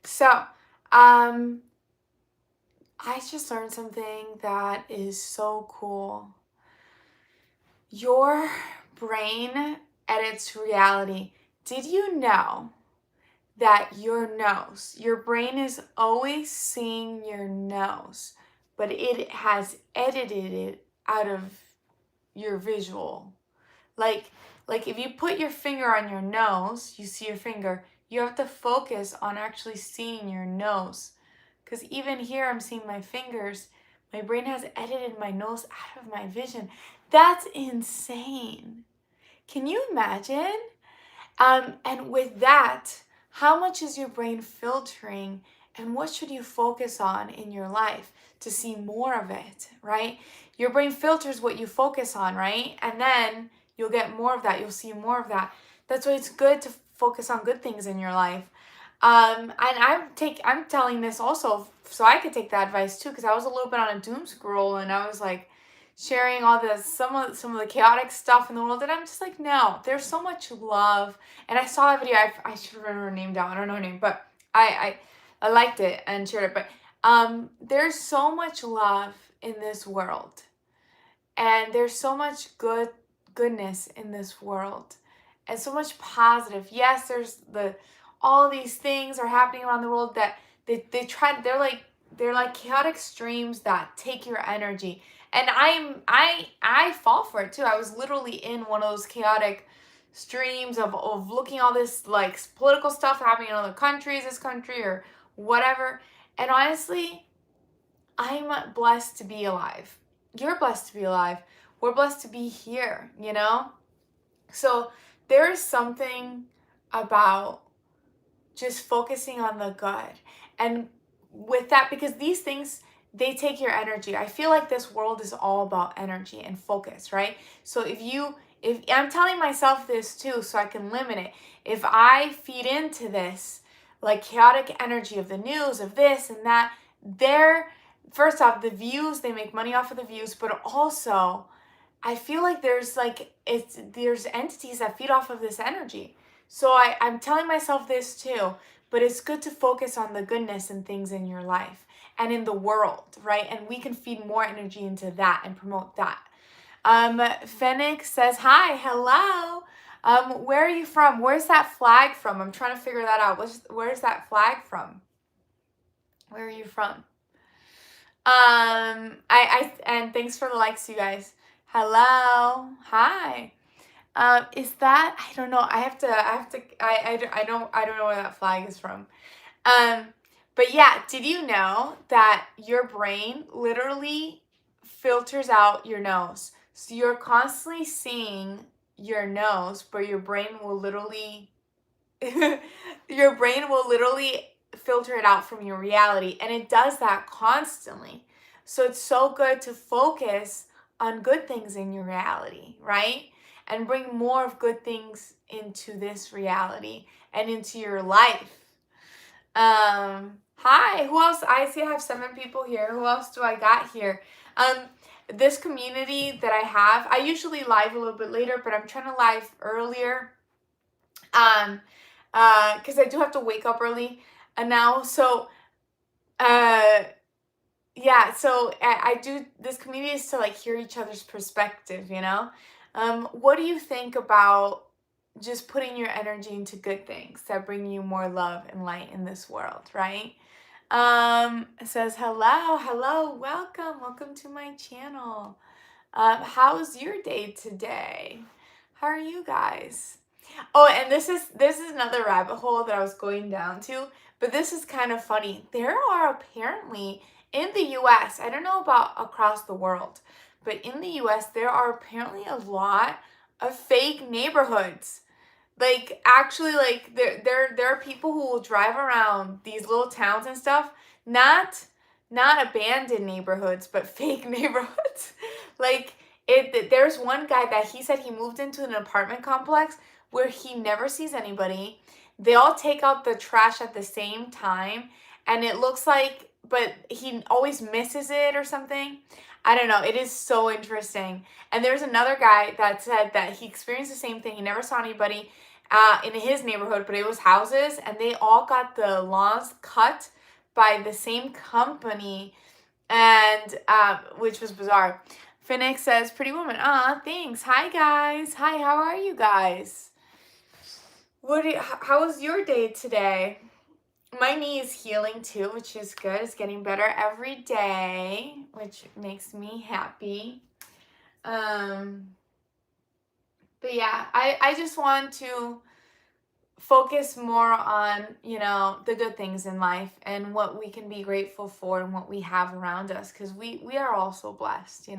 So, um, I just learned something that is so cool. Your brain edits reality. Did you know that your brain is always seeing your nose, but it has edited it out of your visual? Like, like if you put your finger on your nose, you see your finger, you have to focus on actually seeing your nose. Because even here, I'm seeing my fingers. My brain has edited my nose out of my vision. That's insane. Can you imagine? And with that, how much is your brain filtering and what should you focus on in your life to see more of it, right? Your brain filters what you focus on, right? And then you'll get more of that. You'll see more of that. That's why it's good to focus on good things in your life. And I'm telling this also so I could take that advice too, because I was a little bit on a doom scroll and I was like sharing all this some of the chaotic stuff in the world, and I'm just like, no, there's so much love. And I saw a video, I should remember her name down, I don't know her name, but I liked it and shared it. But there's so much love in this world, and there's so much goodness in this world, and so much positive. Yes, there's the all these things are happening around the world that they're like chaotic streams that take your energy. And I fall for it too. I was literally in one of those chaotic streams of looking all this like political stuff happening in other countries, this country or whatever. And honestly, I'm blessed to be alive. You're blessed to be alive. We're blessed to be here, you know? So there is something about just focusing on the good. And with that, because these things, they take your energy. I feel like this world is all about energy and focus, right? So if I'm telling myself this too, so I can limit it. If I feed into this, like chaotic energy of the news, of this and that, they're, first off, the views, they make money off of the views, but also I feel like there's entities that feed off of this energy. So I'm telling myself this too, but it's good to focus on the goodness and things in your life and in the world, right? And we can feed more energy into that and promote that. Fennec says, hi, hello. Where are you from? Where's that flag from? I'm trying to figure that out. Where's that flag from? Where are you from? And thanks for the likes, you guys. Hello, hi. Is that, I don't know. I don't know where that flag is from. Um, but yeah, did you know that your brain literally filters out your nose? So you're constantly seeing your nose, but your brain will literally your brain will literally filter it out from your reality, and it does that constantly. So it's so good to focus on good things in your reality, right? And bring more of good things into this reality and into your life. Hi, who else? I see I have 7 people here. Who else do I got here? This community that I usually live a little bit later, but I'm trying to live earlier. Because I do have to wake up early now. So, yeah, so I do, this community is to like hear each other's perspective, you know? What do you think about just putting your energy into good things that bring you more love and light in this world, right? It says, hello, welcome to my channel. How's your day today? How are you guys? Oh, and this is another rabbit hole that I was going down to, but this is kind of funny. There are apparently in the US, I don't know about across the world, but in the US there are apparently a lot of fake neighborhoods. Like actually like there are people who will drive around these little towns and stuff, not abandoned neighborhoods, but fake neighborhoods. Like there's one guy that he said he moved into an apartment complex where he never sees anybody. They all take out the trash at the same time, and it looks like, but he always misses it or something. I don't know. It is so interesting. And there's another guy that said that he experienced the same thing. He never saw anybody. in his neighborhood, but it was houses, and they all got the lawns cut by the same company, and which was bizarre. Phoenix says, "Pretty woman." Thanks. Hi guys. Hi. How are you guys? How was your day today? My knee is healing too, which is good. It's getting better every day, which makes me happy. But yeah, I just want to focus more on, the good things in life and what we can be grateful for and what we have around us, because we are also blessed,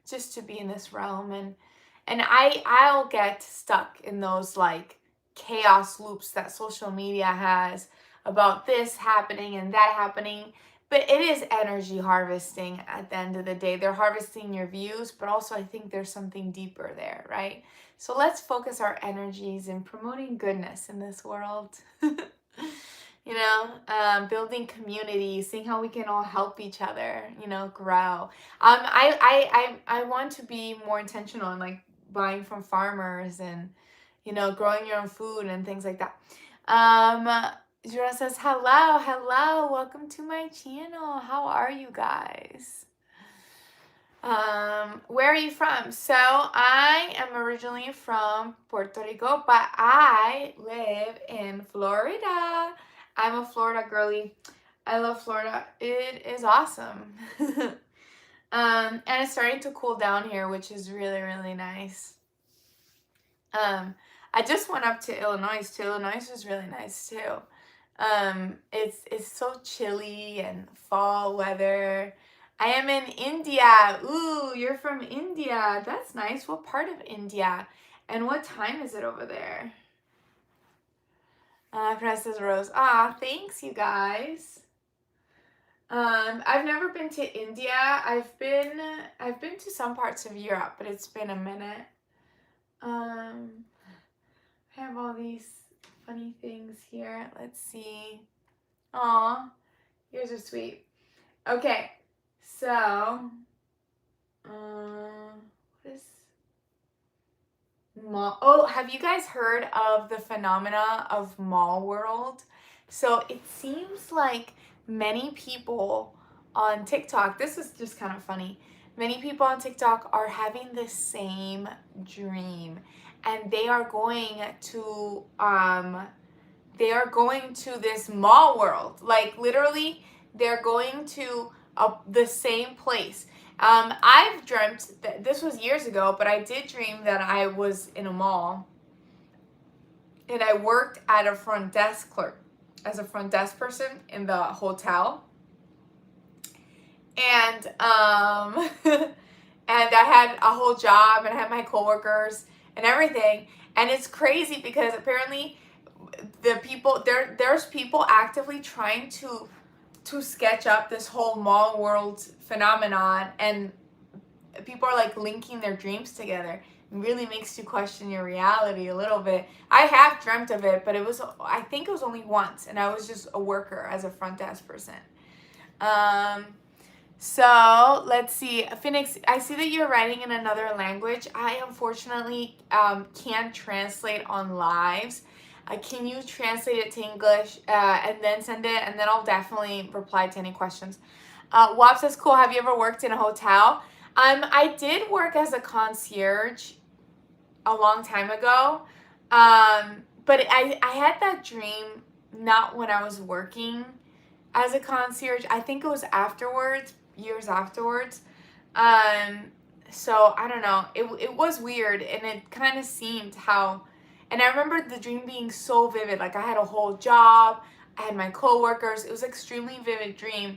just to be in this realm. And I'll get stuck in those like chaos loops that social media has about this happening and that happening. But it is energy harvesting at the end of the day. They're harvesting your views, but also I think there's something deeper there, right? So let's focus our energies in promoting goodness in this world. Building community, seeing how we can all help each other, grow. I want to be more intentional in like buying from farmers and, growing your own food and things like that. Jura says, hello, welcome to my channel. How are you guys? Where are you from? So I am originally from Puerto Rico, but I live in Florida. I'm a Florida girly. I love Florida. It is awesome. And it's starting to cool down here, which is really, really nice. I just went up to Illinois too. Illinois was really nice too. It's so chilly and fall weather. I am in India. Ooh, you're from India. That's nice. What part of India? And what time is it over there? Princess Rose. Thanks, you guys. I've never been to India. I've been to some parts of Europe, but it's been a minute. I have all these funny things here. Let's see. Aw, yours are sweet. Okay, so what is mall? Oh, have you guys heard of the phenomena of mall world? So it seems like many people on TikTok, this is just kind of funny. Many people on TikTok are having the same dream, and they are going to this mall world. Like literally, they're going to the same place. I've dreamt that this was years ago, but I did dream that I was in a mall and I worked at a front desk clerk as a front desk person in the hotel. And and I had a whole job and I had my coworkers and everything. And it's crazy because apparently there's people actively trying to sketch up this whole mall world phenomenon, and people are like linking their dreams together. It really makes you question your reality a little bit. I have dreamt of it, but I think it was only once, and I was just a worker as a front desk person. So let's see, Phoenix, I see that you're writing in another language. I unfortunately can't translate on lives. Can you translate it to English and then send it? And then I'll definitely reply to any questions. Wap says, cool. Have you ever worked in a hotel? I did work as a concierge a long time ago. But I had that dream not when I was working as a concierge. I think it was afterwards, years afterwards. So I don't know. It was weird, and it kind of seemed how. And I remember the dream being so vivid. Like I had a whole job, I had my coworkers. It was an extremely vivid dream.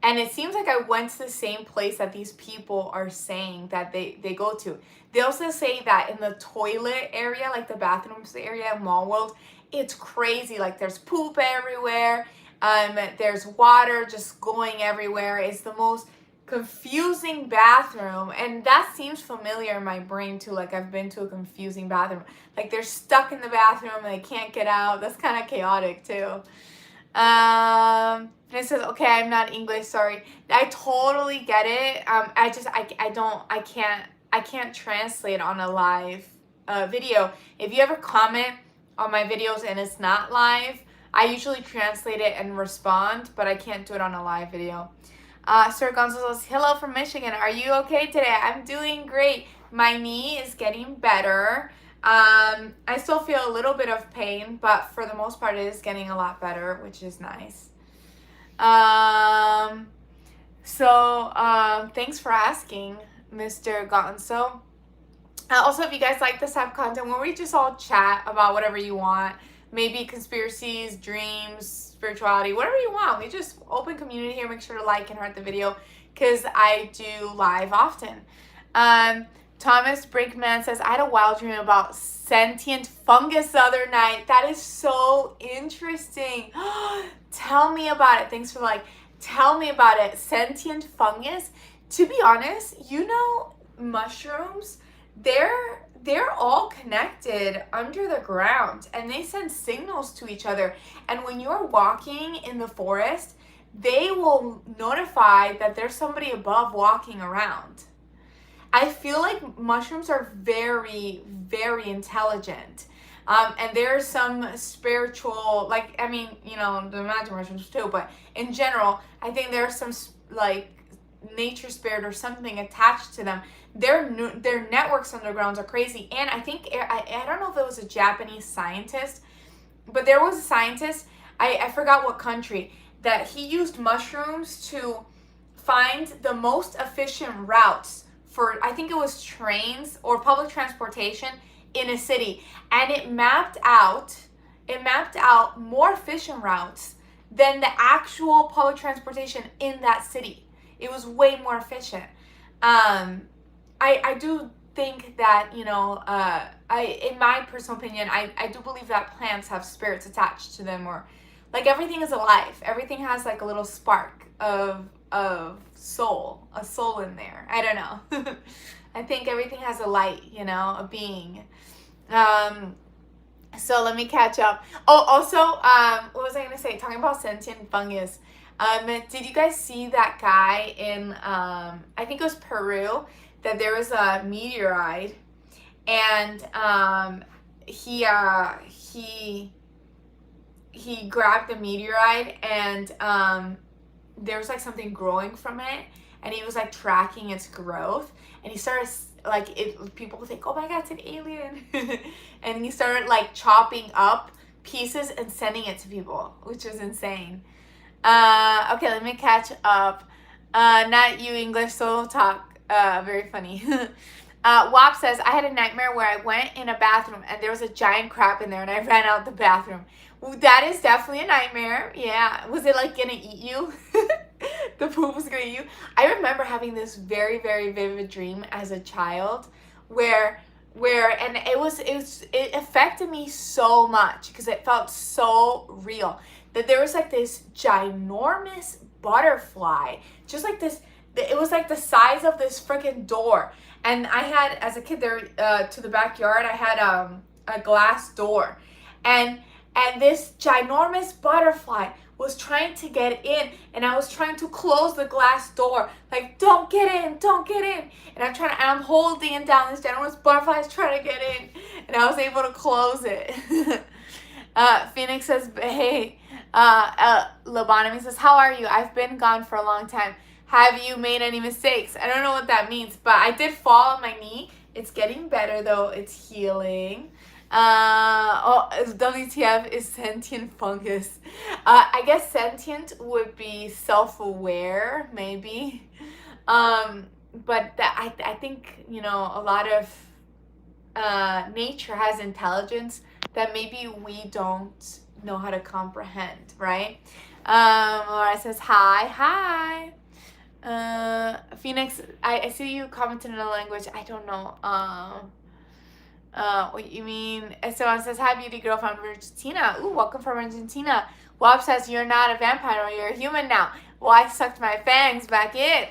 And it seems like I went to the same place that these people are saying that they go to. They also say that in the toilet area, like the bathrooms area in Mall World, it's crazy. Like there's poop everywhere. There's water just going everywhere. It's the most confusing bathroom, and that seems familiar in my brain too. Like I've been to a confusing bathroom, like they're stuck in the bathroom and they can't get out. That's kind of chaotic too. And it says, okay, I'm not English, sorry. I totally get it. I can't translate on a live video. If you ever comment on my videos and it's not live, I usually translate it and respond, but I can't do it on a live video. Sir Gonzalo says, hello from Michigan. Are you okay today? I'm doing great. My knee is getting better. I still feel a little bit of pain, but for the most part, it is getting a lot better, which is nice. Thanks for asking, Mr. Gonzo. Also, if you guys like this type of content where we just all chat about whatever you want, maybe conspiracies, dreams, spirituality, whatever you want. We just open community here. Make sure to like and heart the video because I do live often. Thomas Brinkman says, I had a wild dream about sentient fungus the other night. That is so interesting. Tell me about it. Thanks for tell me about it. Sentient fungus. To be honest, mushrooms, they're all connected under the ground and they send signals to each other. And when you're walking in the forest, they will notify that there's somebody above walking around. I feel like mushrooms are very, very intelligent. And there's some spiritual, the magic mushrooms too, but in general, I think there's some nature spirit or something attached to them. Their networks underground are crazy. And I think, I don't know if it was a Japanese scientist, but there was a scientist, I forgot what country, that he used mushrooms to find the most efficient routes for, I think it was trains or public transportation in a city. And it mapped out more efficient routes than the actual public transportation in that city. It was way more efficient. I do think that, in my personal opinion, I do believe that plants have spirits attached to them, or everything is alive. Everything has a little spark of soul, a soul in there. I don't know. I think everything has a light, a being. So let me catch up. Oh, also, what was I going to say? Talking about sentient fungus. Did you guys see that guy in, I think it was Peru, that there was a meteorite, and he grabbed the meteorite, and there was something growing from it, and he was tracking its growth, and he started people would think, oh my god, it's an alien. And he started chopping up pieces and sending it to people, which was insane. Okay, let me catch up. Not you, English solo talk. Very funny. WAP says, I had a nightmare where I went in a bathroom and there was a giant crab in there and I ran out the bathroom. That is definitely a nightmare. Yeah. Was it gonna eat you? The poop was gonna eat you? I remember having this very, very vivid dream as a child where and it affected me so much because it felt so real, that there was this ginormous butterfly, just this, it was the size of this freaking door. And I had, as a kid there, to the backyard, I had a glass door, and this ginormous butterfly was trying to get in, and I was trying to close the glass door, don't get in, and I'm holding it down. This ginormous butterfly is trying to get in, and I was able to close it. Phoenix says, hey, Lobotomy says, how are you? I've been gone for a long time. Have you made any mistakes? I don't know what that means, but I did fall on my knee. It's getting better though. It's healing. WTF is sentient fungus. I guess sentient would be self-aware, maybe. But I think, a lot of nature has intelligence that maybe we don't know how to comprehend, right? Laura says, hi. Phoenix, I see you commented in a language I don't know what you mean. Esteban says, hi, beauty girl from Argentina. Ooh, welcome from Argentina. Wab says, you're not a vampire, you're a human now. Well, I sucked my fangs back in.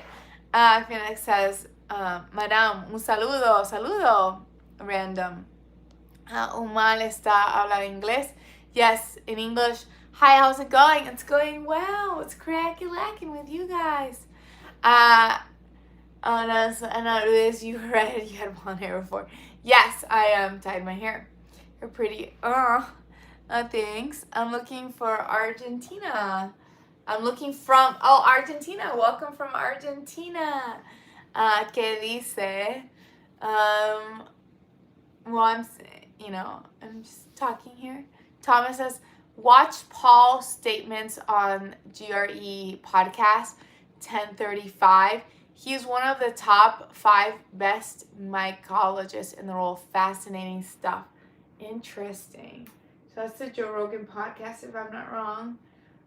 Phoenix says, madame, un saludo, random. Umal está hablar inglés. Yes, in English. Hi, how's it going? It's going well. It's crack-a-lacking with you guys. Anna Luis, you had blonde hair before. Yes, I dyed my hair. You're pretty. Thanks. I'm looking for Argentina. I'm looking from, Argentina. Welcome from Argentina. ¿Qué dice? Well, I'm just talking here. Thomas says, watch Paul's statements on GRE podcast 1035. He's one of the top 5 best mycologists in the world. Fascinating stuff. Interesting. So that's the Joe Rogan podcast, if I'm not wrong.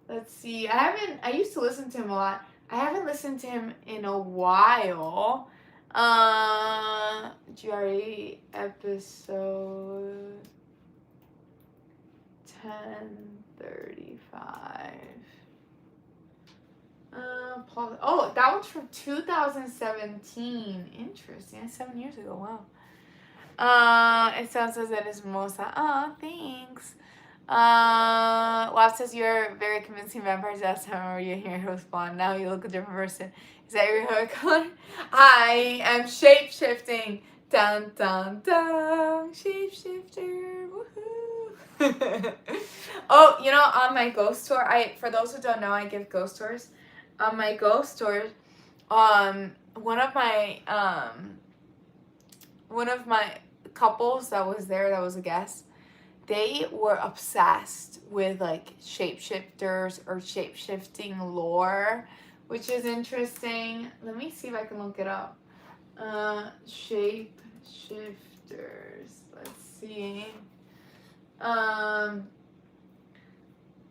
Let's see. I used to listen to him a lot. I haven't listened to him in a while. GRE episode 1035. That one's from 2017. Interesting. That's 7 years ago. Wow. It sounds as it is Mosa. Oh, thanks. Lab says you're a very convincing vampire. Last time I remember you here was blonde. Now you look a different person. Is that your hair color? I am shape-shifting. Dun dun dun. Shapeshifter. Woohoo. Oh, on my ghost tour, for those who don't know, I give ghost tours. On my ghost tour, one of my couples that was there, that was a guest, they were obsessed with like shapeshifters or shape-shifting lore, which is interesting. Let me see if I can look it up. Shapeshifters. Let's see.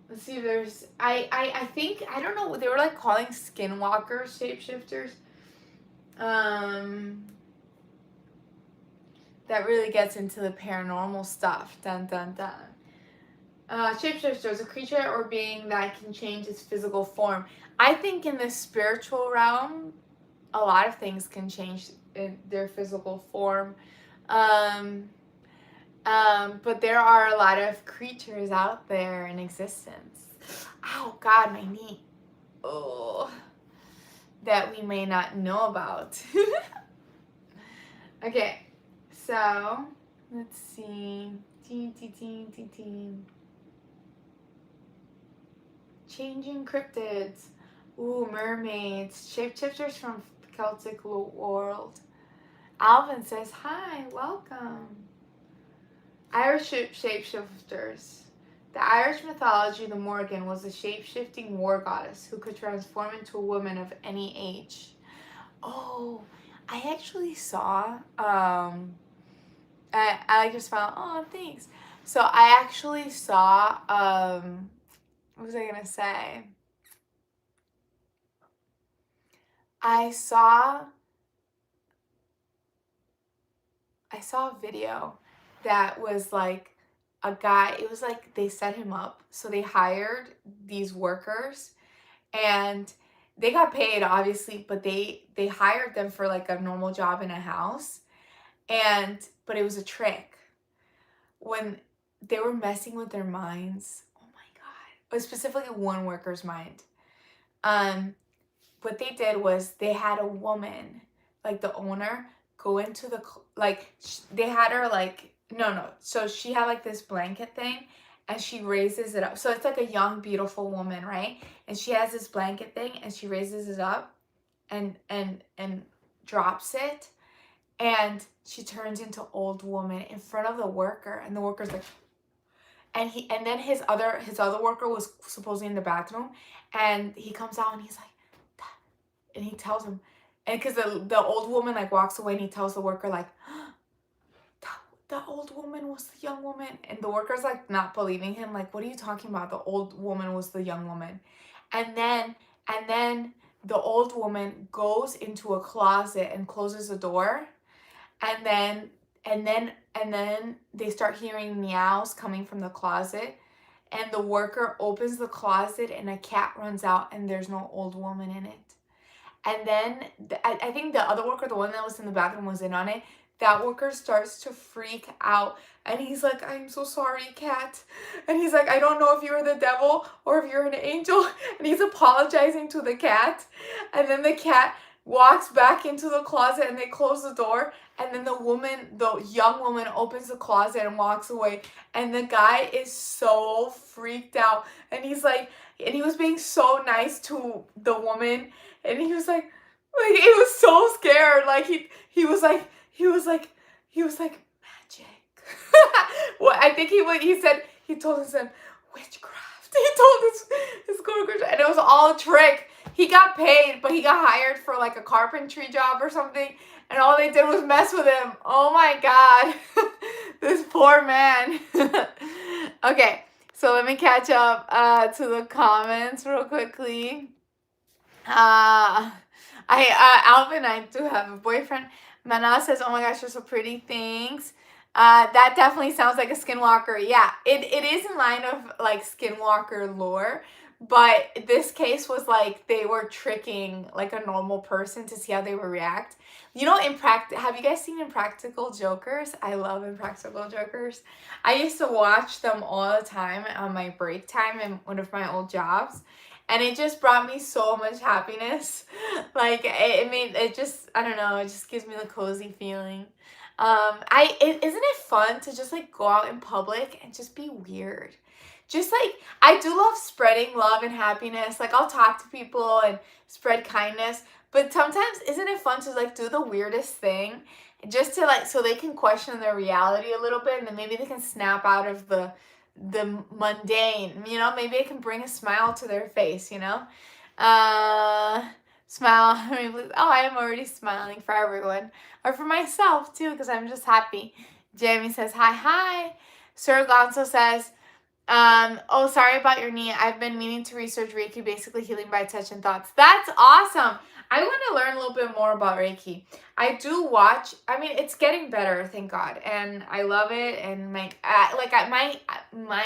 Let's see if there's I think, I don't know, they were like calling skinwalkers shapeshifters. That really gets into the paranormal stuff. Dun dun dun. Shapeshifter is a creature or being that can change its physical form. I think in the spiritual realm, a lot of things can change in their physical form. But there are a lot of creatures out there in existence. Oh God, my knee. Oh, that we may not know about. Okay. So, let's see. Changing cryptids. Ooh, mermaids. Shapeshifters from Celtic world. Alvin says, hi, welcome. Irish shapeshifters. The Irish mythology, the Morgan, was a shape-shifting war goddess who could transform into a woman of any age. Oh, I actually saw, I just found, thanks. So I actually saw, what was I going to say? I saw a video that was like a guy, it was like they set him up. So they hired these workers and they got paid obviously, but they hired them for like a normal job in a house. But it was a trick. When they were messing with their minds, oh my God, it was specifically one worker's mind. What they did was they had a woman, like the owner, go into the, they had her like, no. So she had like this blanket thing and she raises it up. So it's like a young, beautiful woman, right? And she has this blanket thing and she raises it up and drops it. And she turns into old woman in front of the worker. And the worker's like, and then his other worker was supposedly in the bathroom. And he comes out and he's like, and he tells him, and because the old woman like walks away and he tells the worker like, the old woman was the young woman. And the worker's like not believing him, like, what are you talking about? The old woman was the young woman. And then the old woman goes into a closet and closes the door. And then they start hearing meows coming from the closet. And the worker opens the closet and a cat runs out and there's no old woman in it. And then I think the other worker, the one that was in the bathroom, was in on it. That worker starts to freak out. And he's like, I'm so sorry, cat. And he's like, I don't know if you're the devil or if you're an angel. And he's apologizing to the cat. And then the cat walks back into the closet and they close the door. And then the young woman opens the closet and walks away. And the guy is so freaked out. And and he was being so nice to the woman. And he was like he was so scared. Like he was like magic. Well, I think he told his son witchcraft. He told his coworkers, and it was all a trick. He got paid, but he got hired for like a carpentry job or something, and all they did was mess with him. Oh my god. This poor man. Okay, so let me catch up to the comments real quickly. Alvin, I do have a boyfriend. Mana says, "Oh my gosh, you're so pretty. Thanks." That definitely sounds like a skinwalker. Yeah, it is in line of like skinwalker lore, but this case was like they were tricking like a normal person to see how they would react. You know, have you guys seen Impractical Jokers? I love Impractical Jokers. I used to watch them all the time on my break time in one of my old jobs. And it just brought me so much happiness. Like it just, I don't know, it just gives me the cozy feeling. Isn't it fun to just like go out in public and just be weird? Just like, I do love spreading love and happiness. Like, I'll talk to people and spread kindness, but sometimes isn't it fun to like do the weirdest thing just to like, so they can question their reality a little bit, and then maybe they can snap out of the mundane, you know, maybe it can bring a smile to their face, you know. Smile. I mean, oh, I am already smiling for everyone, or for myself too, because I'm just happy. Jamie says hi. Sir Gonzo says, oh, sorry about your knee. I've been meaning to research Reiki, basically healing by touch and thoughts. That's awesome. I want to learn a little bit more about Reiki. I do watch. I mean, it's getting better, thank God, and I love it. And my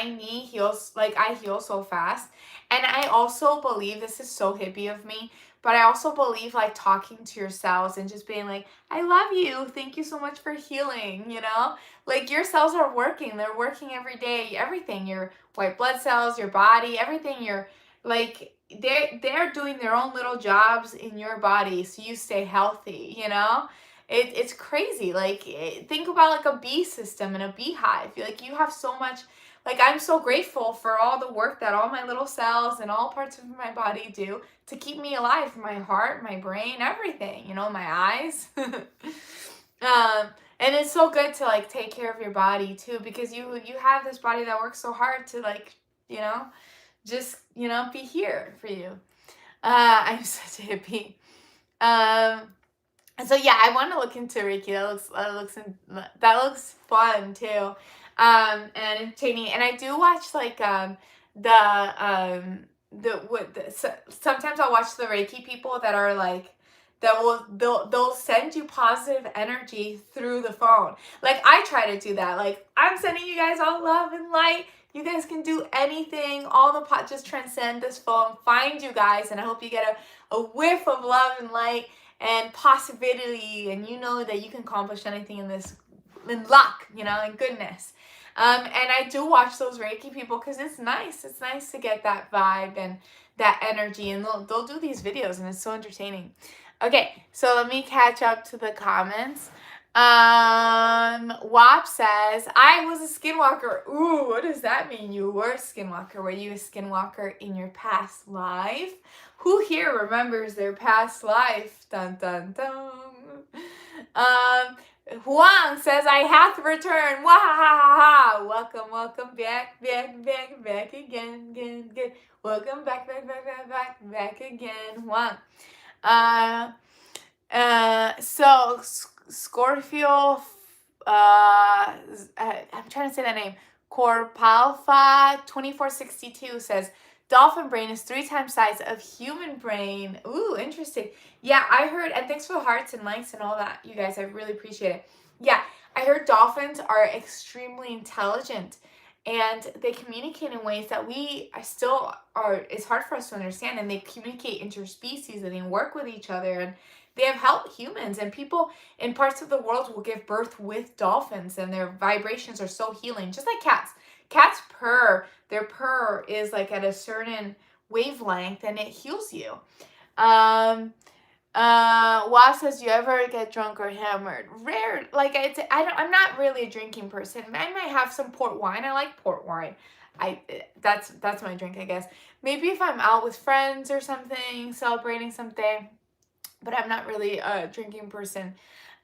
knee heals. Like, I heal so fast, and I also believe, this is so hippie of me, but I also believe like talking to yourselves and just being like, I love you. Thank you so much for healing. You know, like your cells are working. They're working every day. Everything, your white blood cells, your body, everything. You're like, they're doing their own little jobs in your body so you stay healthy, you know. It's crazy. Like, think about like a bee system and a beehive. Like, you have so much. Like, I'm so grateful for all the work that all my little cells and all parts of my body do to keep me alive. My heart, my brain, everything, you know, my eyes. And it's so good to like take care of your body too, because you have this body that works so hard to like, you know, just, you know, be here for you. I'm such a hippie. And so yeah, I want to look into Reiki. That looks fun too. And entertaining. And I do watch like sometimes I'll watch the Reiki people that are like, they'll send you positive energy through the phone. Like, I try to do that. Like, I'm sending you guys all love and light. You guys can do anything. All the just transcend this phone, find you guys, and I hope you get a whiff of love and light and possibility, and you know that you can accomplish anything in luck, you know, and goodness. And I do watch those Reiki people because it's nice. It's nice to get that vibe and that energy, and they'll do these videos, and it's so entertaining. Okay, so let me catch up to the comments. WAP says, I was a skinwalker. Ooh, what does that mean? You were a skinwalker. Were you a skinwalker in your past life? Who here remembers their past life? Dun, dun, dun. Huang says, I have to return. Wahahaha. Welcome back again. Welcome back again. Huang. So Scorpio, I'm trying to say that name. Corpalfa 2462 says, dolphin brain is 3 times size of human brain. Ooh, interesting. Yeah, I heard, and thanks for the hearts and likes and all that, you guys. I really appreciate it. Yeah, I heard dolphins are extremely intelligent, and they communicate in ways that it's hard for us to understand, and they communicate interspecies, and they work with each other, and they have helped humans, and people in parts of the world will give birth with dolphins, and their vibrations are so healing, just like cats. Cats purr. Their purr is like at a certain wavelength, and it heals you. Wow says, you ever get drunk or hammered? Rare. Like I'm not really a drinking person. I might have some port wine. I like port wine. That's my drink, I guess. Maybe if I'm out with friends or something, celebrating something, but I'm not really a drinking person.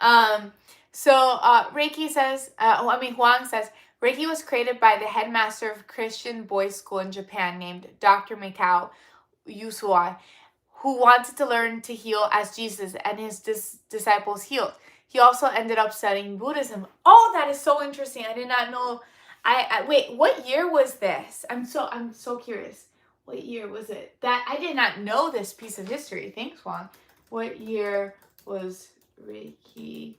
Reiki says, Huang says, Reiki was created by the headmaster of Christian boys' school in Japan named Dr. Mikao Yusuai, who wanted to learn to heal as Jesus and his disciples healed. He also ended up studying Buddhism. Oh, that is so interesting. I did not know. Wait, what year was this? I'm so curious. What year was it? That I did not know this piece of history. Thanks, Juan. What year was Reiki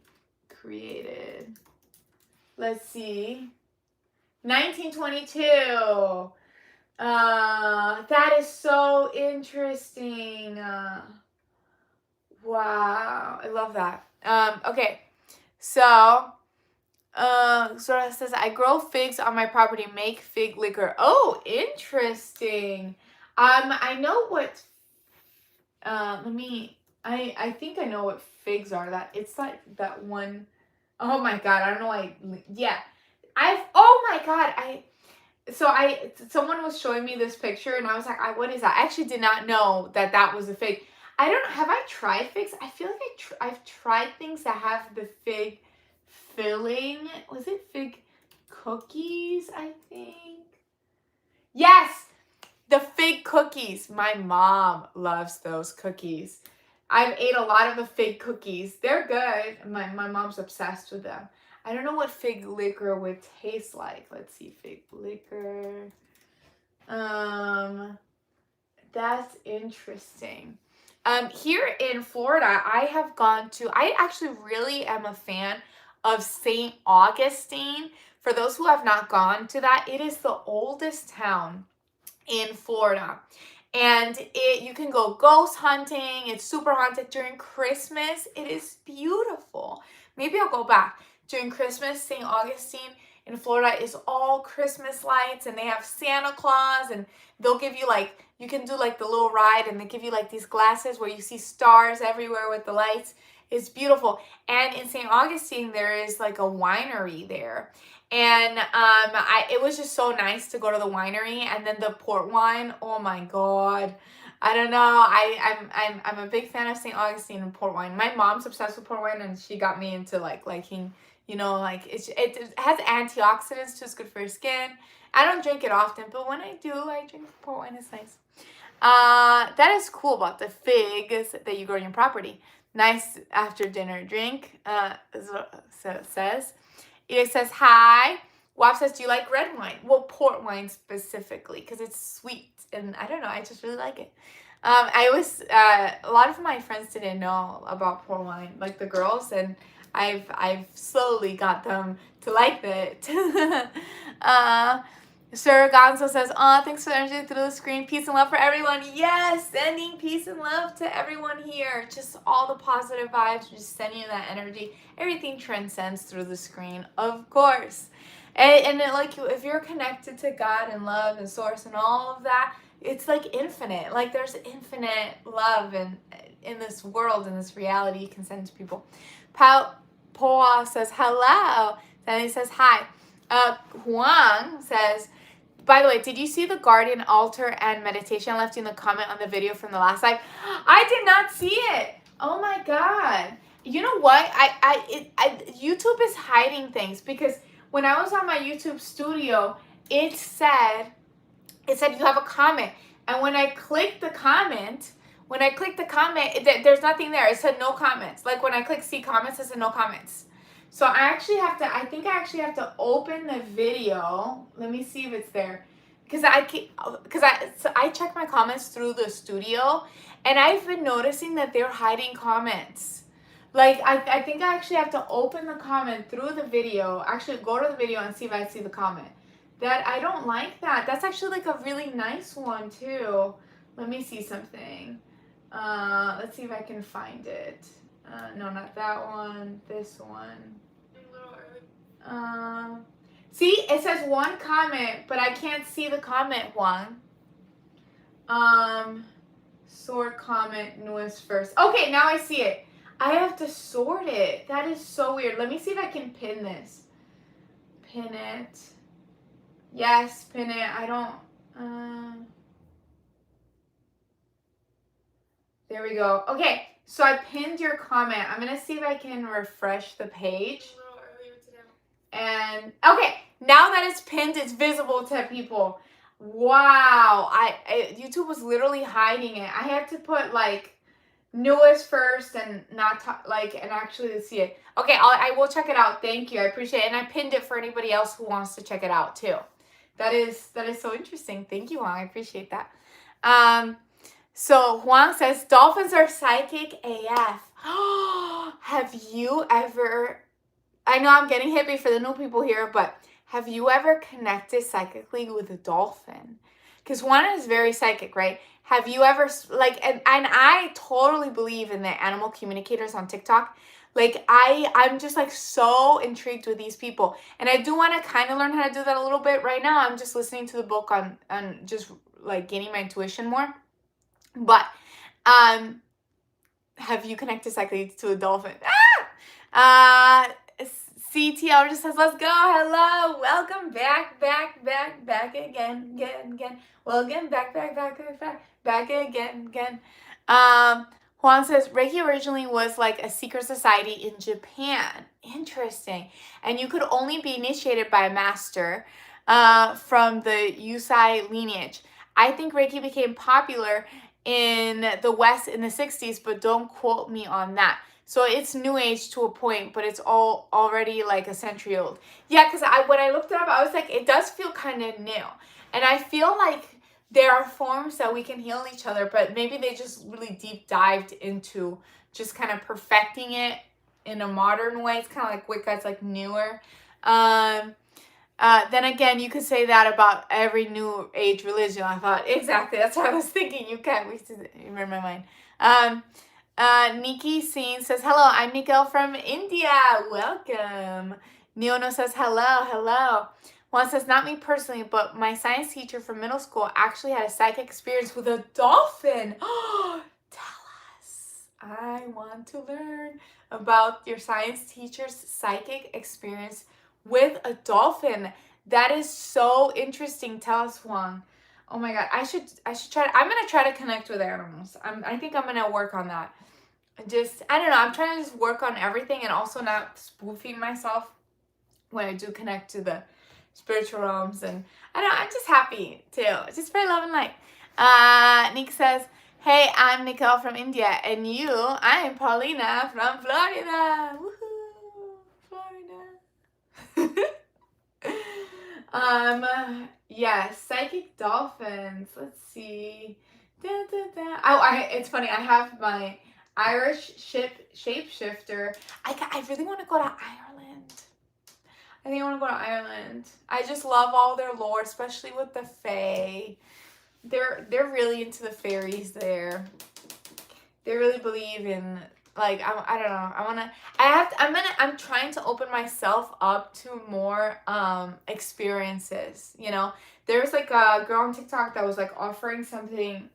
created? Let's see. 1922. That is so interesting. Wow, I love that. Okay, so Sora says, I grow figs on my property, make fig liquor. Oh, interesting. I know what. I think I know what figs are. That it's like that one. Oh my god, I don't know. Yeah, Oh my god, someone was showing me this picture and I was like, what is that? I actually did not know that was a fig. I don't know. Have I tried figs? I feel like I've tried things that have the fig filling. Was it fig cookies, I think? Yes, the fig cookies. My mom loves those cookies. I've ate a lot of the fig cookies. They're good. My mom's obsessed with them. I don't know what fig liquor would taste like. Let's see, fig liquor. That's interesting. Here in Florida, I actually really am a fan of St. Augustine. For those who have not gone to that, it is the oldest town in Florida. And you can go ghost hunting. It's super haunted during Christmas. It is beautiful. Maybe I'll go back. During Christmas, St. Augustine in Florida is all Christmas lights, and they have Santa Claus, and they'll give you you can do the little ride, and they give you these glasses where you see stars everywhere with the lights. It's beautiful. And in St. Augustine, there is a winery there. And it was just so nice to go to the winery, and then the port wine. Oh my god, I don't know. I'm a big fan of St. Augustine and port wine. My mom's obsessed with port wine, and she got me into liking. It has antioxidants too. It's good for your skin. I don't drink it often, but when I do, I drink port wine. It's nice. That is cool about the figs that you grow on your property. Nice after dinner drink. So it says. It says, hi. Wap says, do you like red wine? Well, port wine specifically, because it's sweet. And I don't know, I just really like it. A lot of my friends didn't know about port wine, like the girls, and I've slowly got them to like it. Sir Gonzo says, thanks for the energy through the screen. Peace and love for everyone. Yes, sending peace and love to everyone here. Just all the positive vibes, just sending you that energy. Everything transcends through the screen, of course. And if you're connected to God and love and source and all of that, it's infinite. There's infinite love in this world, in this reality you can send to people. Poa says, hello. Then he says, hi. Huang says, by the way, did you see the guardian altar and meditation I left you in the comment on the video from the last live? I did not see it. Oh my god. You know what? YouTube is hiding things, because when I was on my YouTube studio, it said you have a comment. And when I clicked the comment, there's nothing there. It said no comments. When I click see comments, it said no comments. So I think I actually have to open the video. Let me see if it's there. Because I check my comments through the studio, and I've been noticing that they're hiding comments. I think I actually have to open the comment through the video, actually go to the video and see if I see the comment. I don't like that. That's actually a really nice one too. Let me see something. Let's see if I can find it. No, not that one. This one. See, it says one comment, but I can't see the comment one. Sort comment newest first. Okay, now I see it. I have to sort it. That is so weird. Let me see if I can pin this. Pin it. Yes, pin it. I don't. There we go. Okay, so I pinned your comment. I'm gonna see if I can refresh the page. A little earlier today. And okay, now that it's pinned, it's visible to people. Wow, YouTube was literally hiding it. I had to put like newest first and not and actually see it. Okay, I will check it out. Thank you, I appreciate it, and I pinned it for anybody else who wants to check it out too. That is so interesting. Thank you, Juan. I appreciate that. So Juan says dolphins are psychic AF. Have you ever? I know I'm getting hippie for the new people here, but have you ever connected psychically with a dolphin? Because Juan is very psychic, right? Have you ever, like, and I totally believe in the animal communicators on TikTok. Like, I'm just, like, so intrigued with these people. And I do want to kind of learn how to do that a little bit. Right now, I'm just listening to the book on just, like, gaining my intuition more. But, have you connected psychically to a dolphin? CTL just says, let's go. Hello. Welcome back again. Welcome back again. Juan says, Reiki originally was like a secret society in Japan. Interesting. And you could only be initiated by a master from the Yusai lineage. I think Reiki became popular in the West in the 60s, but don't quote me on that. So it's new age to a point, but it's all already like a century old. Yeah, because when I looked it up, I was like, it does feel kind of new. And I feel like there are forms that we can heal each other, but maybe they just really deep dived into just kind of perfecting it in a modern way. It's kind of like Wicca, it's like newer. Then again, you could say that about every new age religion. I thought, exactly, that's what I was thinking. You can't remember my mind. Nikki Singh says, hello, I'm Miguel from India. Welcome. Neono says, hello. Juan says, not me personally, but my science teacher from middle school actually had a psychic experience with a dolphin. Tell us. I want to learn about your science teacher's psychic experience with a dolphin. That is so interesting. Tell us, Juan. Oh my God, I should try. I'm gonna try to connect with animals. I think I'm gonna work on that. I don't know. I'm trying to just work on everything and also not spoofing myself when I do connect to the spiritual realms. And I don't know, I'm just happy too. Just very love and light. Nick says, hey, I'm Nicole from India, and you, I'm Paulina from Florida. Woohoo, Florida. Yes, psychic dolphins. Let's see. It's funny. I have my Irish shapeshifter. I really want to go to Ireland. I think I want to go to Ireland. I just love all their lore, especially with the Fae. They're really into the fairies there. They really believe in, like, I don't know. I'm trying to open myself up to more experiences, you know. There's like a girl on TikTok that was like offering something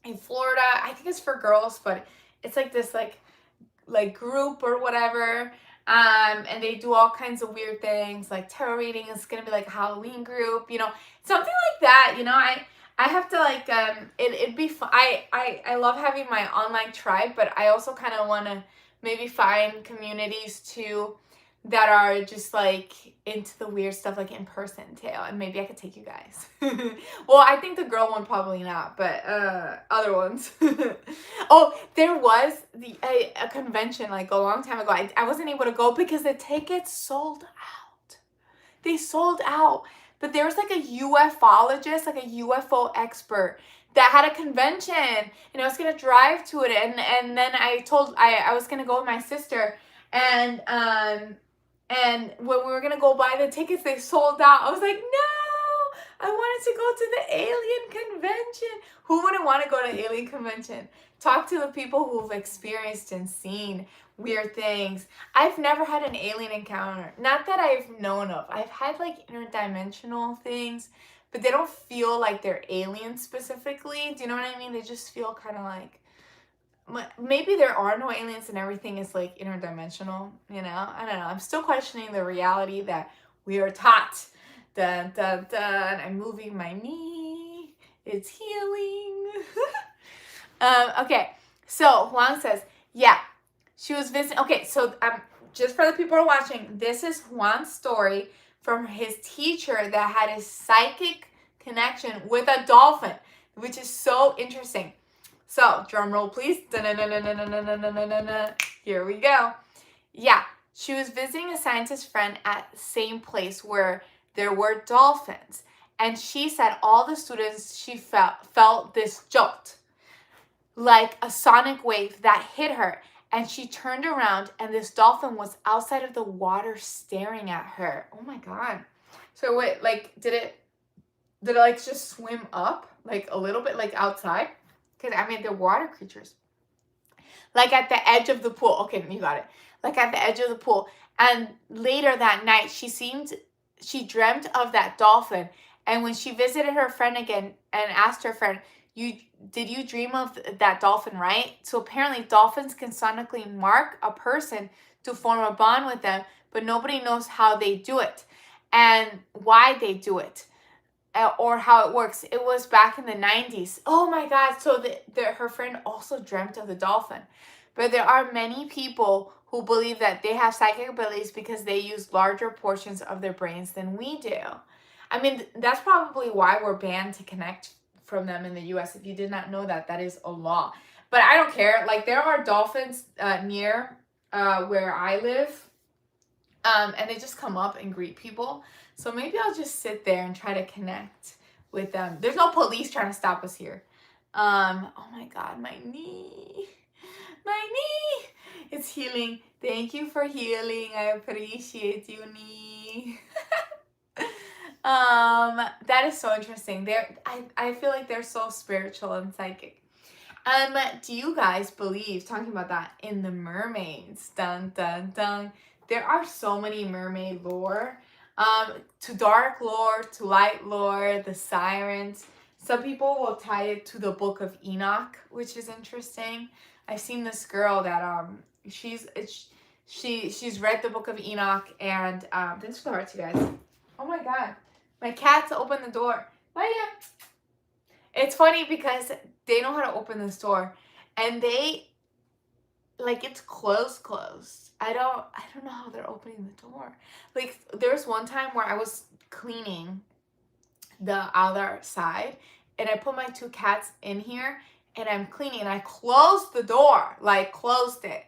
in Florida. I think it's for girls, but it's like this like group or whatever. And they do all kinds of weird things, like tarot reading. It's gonna be like a Halloween group, you know, something like that. You know, I have to like it'd be fun. I love having my online tribe, but I also kind of want to maybe find communities too that are just like into the weird stuff, like in person too, and maybe I could take you guys. Well, I think the girl one probably not, but other ones. Oh, there was a convention like a long time ago. I wasn't able to go because the tickets sold out. They sold out. But there was like a ufologist, like a UFO expert that had a convention, and I was gonna drive to it, and then I was gonna go with my sister, and when we were gonna go buy the tickets, they sold out. I was like, no, I wanted to go to the alien convention. Who wouldn't want to go to alien convention? Talk to the people who've experienced and seen weird things. I've never had an alien encounter. Not that I've known of. I've had like interdimensional things, but they don't feel like they're aliens specifically. Do you know what I mean? They just feel kind of like, maybe there are no aliens and everything is like interdimensional, you know? I don't know. I'm still questioning the reality that we are taught. Dun, dun, dun. I'm moving my knee. It's healing. Okay, so Juan says, yeah, she was visiting. Okay, so just for the people who are watching, this is Juan's story from his teacher that had a psychic connection with a dolphin, which is so interesting. So, drum roll, please. Here we go. Yeah, she was visiting a scientist friend at the same place where there were dolphins. And she said all the students, she felt this jolt, like a sonic wave that hit her. And she turned around and this dolphin was outside of the water staring at her. Oh my God. So wait, like, did it like just swim up like a little bit, like outside? Because I mean, they're water creatures. Like at the edge of the pool. Okay, you got it. Like at the edge of the pool. And later that night, she dreamt of that dolphin. And when she visited her friend again and asked her friend, did you dream of that dolphin, right? So apparently dolphins can sonically mark a person to form a bond with them, but nobody knows how they do it and why they do it. Or how it works. It was back in the 90s. Oh my God. So her friend also dreamt of the dolphin. But there are many people who believe that they have psychic abilities because they use larger portions of their brains than we do. I mean, that's probably why we're banned to connect from them in the US. If you did not know that, that is a law. But I don't care. Like, there are dolphins near where I live. And they just come up and greet people. So maybe I'll just sit there and try to connect with them. There's no police trying to stop us here. Oh my God, my knee. My knee. It's healing. Thank you for healing. I appreciate you, knee. That is so interesting. I feel like they're so spiritual and psychic. Do you guys believe, talking about that, in the mermaids? Dun, dun, dun. There are so many mermaid lore. To dark lore, to light lore, the sirens. Some people will tie it to the book of Enoch, which is interesting. I've seen this girl that she's read the book of Enoch, and thanks for the hearts, you guys. Oh my God, my cats opened the door. Why? It's funny because they know how to open this door, and they, like, it's closed. I don't know how they're opening the door. Like, there's one time where I was cleaning the other side, and I put my two cats in here, and I'm cleaning, and I closed the door, like closed it,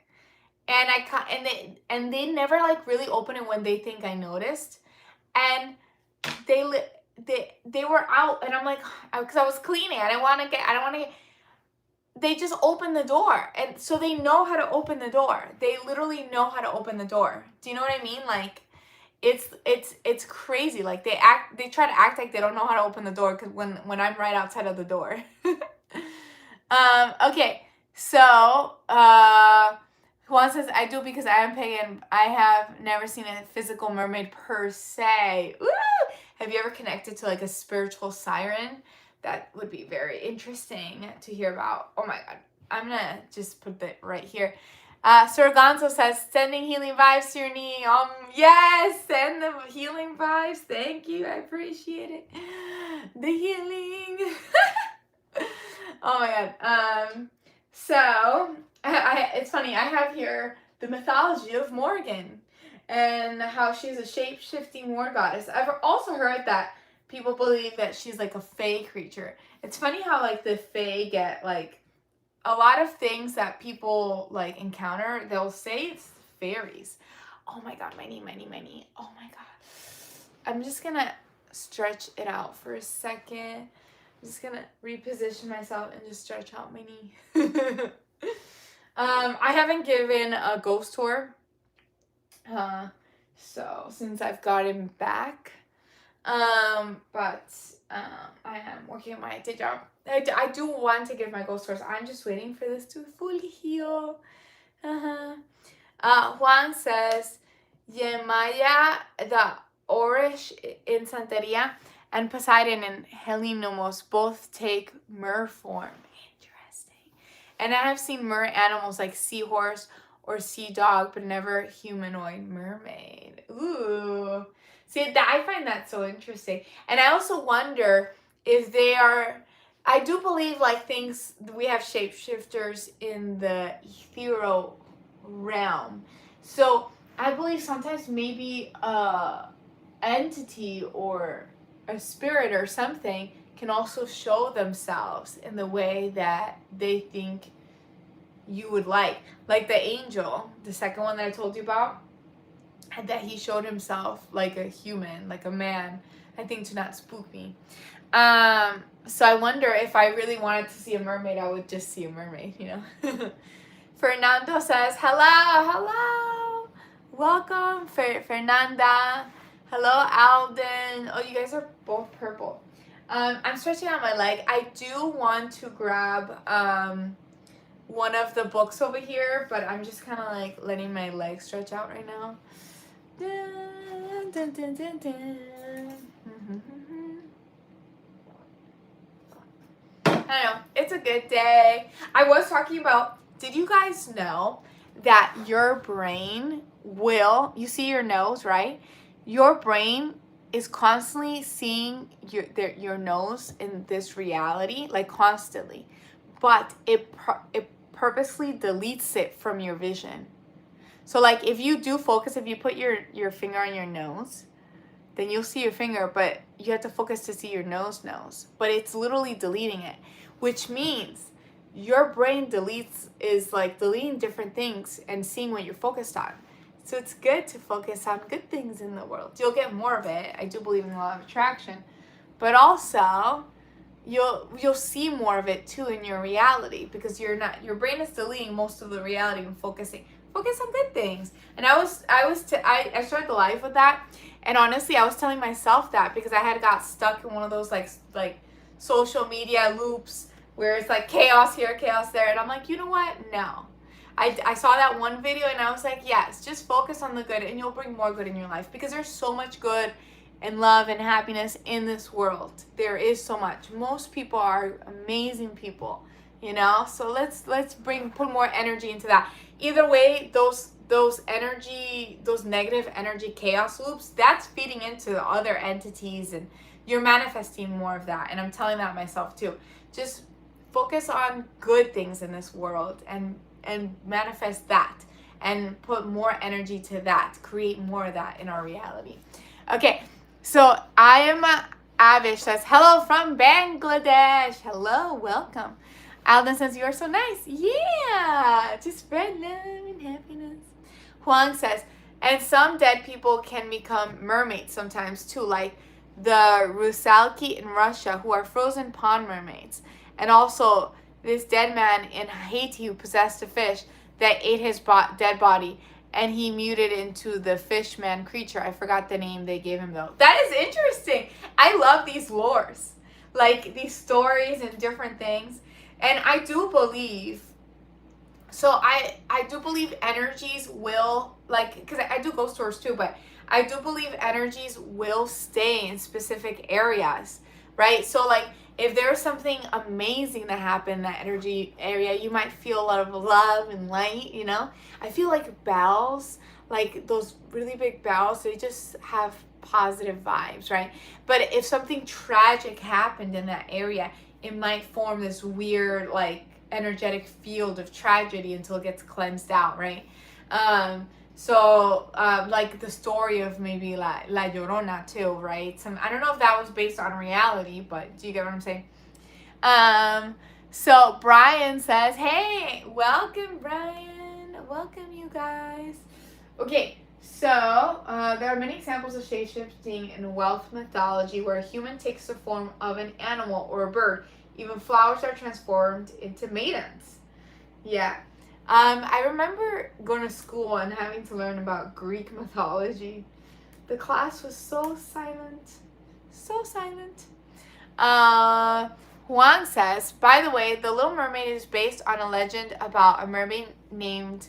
and they never like really open it when they think I noticed, and they were out, and I'm like, because I was cleaning, I don't want to get. They just open the door, and so they know how to open the door. They literally know how to open the door. Do you know what I mean? Like, it's crazy. Like, they try to act like they don't know how to open the door because when I'm right outside of the door. Okay, so Juan says, I do because I am pagan. I have never seen a physical mermaid per se. Woo! Have you ever connected to like a spiritual siren? That would be very interesting to hear about. Oh my God. I'm going to just put that right here. Sir Gonzo says, sending healing vibes to your knee. Yes, send the healing vibes. Thank you. I appreciate it. The healing. Oh my God. So, it's funny. I have here the mythology of Morgan and how she's a shape-shifting war goddess. I've also heard that people believe that she's like a fae creature. It's funny how like the fae get like a lot of things that people like encounter. They'll say it's fairies. Oh my God, my knee. Oh my God. I'm just gonna stretch it out for a second. I'm just gonna reposition myself and just stretch out my knee. I haven't given a ghost tour. So since I've gotten back. But I am working on my day job. I do want to give my ghost tours. I'm just waiting for this to fully heal. Juan says, Yemaya the Orish in Santeria. and Poseidon and Helinomos both take mer form. Interesting. And I have seen mer animals like seahorse or sea dog, but never humanoid mermaid. Ooh. See, I find that so interesting. And I also wonder if they are, I do believe like things, we have shapeshifters in the ethereal realm. So I believe sometimes maybe a entity or a spirit or something can also show themselves in the way that they think you would like the angel, the second one that I told you about, and that he showed himself like a human, like a man, I think, to not spook me. So I wonder if I really wanted to see a mermaid, I would just see a mermaid, you know. Fernando says hello, welcome. Fernanda, hello. Alden, oh, you guys are both purple. I'm stretching out my leg. I do want to grab one of the books over here, but I'm just kind of like letting my legs stretch out right now. Dun, dun, dun, dun, dun. I don't know. It's a good day. I was talking about, did you guys know that your brain will, you see your nose, right? Your brain is constantly seeing your nose in this reality, like constantly. But it purposely deletes it from your vision. So like if you do focus, if you put your finger on your nose, then you'll see your finger, but you have to focus to see your nose. But it's literally deleting it, which means your brain is like deleting different things and seeing what you're focused on. So it's good to focus on good things in the world. You'll get more of it. I do believe in the law of attraction. But also, you'll see more of it too in your reality, because your brain is deleting most of the reality and focus on good things. And I started the life with that, and honestly I was telling myself that because I had got stuck in one of those like social media loops where it's like chaos here, chaos there, and I'm like, you know what, no, I saw that one video and I was like, yes, just focus on the good and you'll bring more good in your life, because there's so much good and love and happiness in this world. There is so much. Most people are amazing people, you know. So let's put more energy into that. Either way, those negative energy chaos loops, that's feeding into the other entities, and you're manifesting more of that. And I'm telling that myself too. Just focus on good things in this world and manifest that, and put more energy to that. Create more of that in our reality. Okay. So I am Avish says, hello from Bangladesh. Hello, welcome. Alden says, you are so nice. Yeah, to spread love and happiness. Huang says, and some dead people can become mermaids sometimes too, like the Rusalki in Russia, who are frozen pond mermaids. And also this dead man in Haiti who possessed a fish that ate his dead body, and he muted into the fishman creature. I forgot the name they gave him though. That is interesting. I love these lores, like these stories and different things. And I do believe, so I do believe energies will, like, because I do ghost tours too, but I do believe energies will stay in specific areas, right? So like if there's something amazing that happened in that energy area, you might feel a lot of love and light, you know? I feel like bells, like those really big bells, they just have positive vibes, right? But if something tragic happened in that area, it might form this weird, like, energetic field of tragedy until it gets cleansed out, right? Like the story of maybe La Llorona too, right? I don't know if that was based on reality, but do you get what I'm saying? So Brian says, hey, welcome, Brian. Welcome, you guys. Okay, so there are many examples of shape-shifting in Welsh mythology where a human takes the form of an animal or a bird. Even flowers are transformed into maidens. Yeah. I remember going to school and having to learn about Greek mythology. The class was so silent. So silent. Juan says, by the way, The Little Mermaid is based on a legend about a mermaid named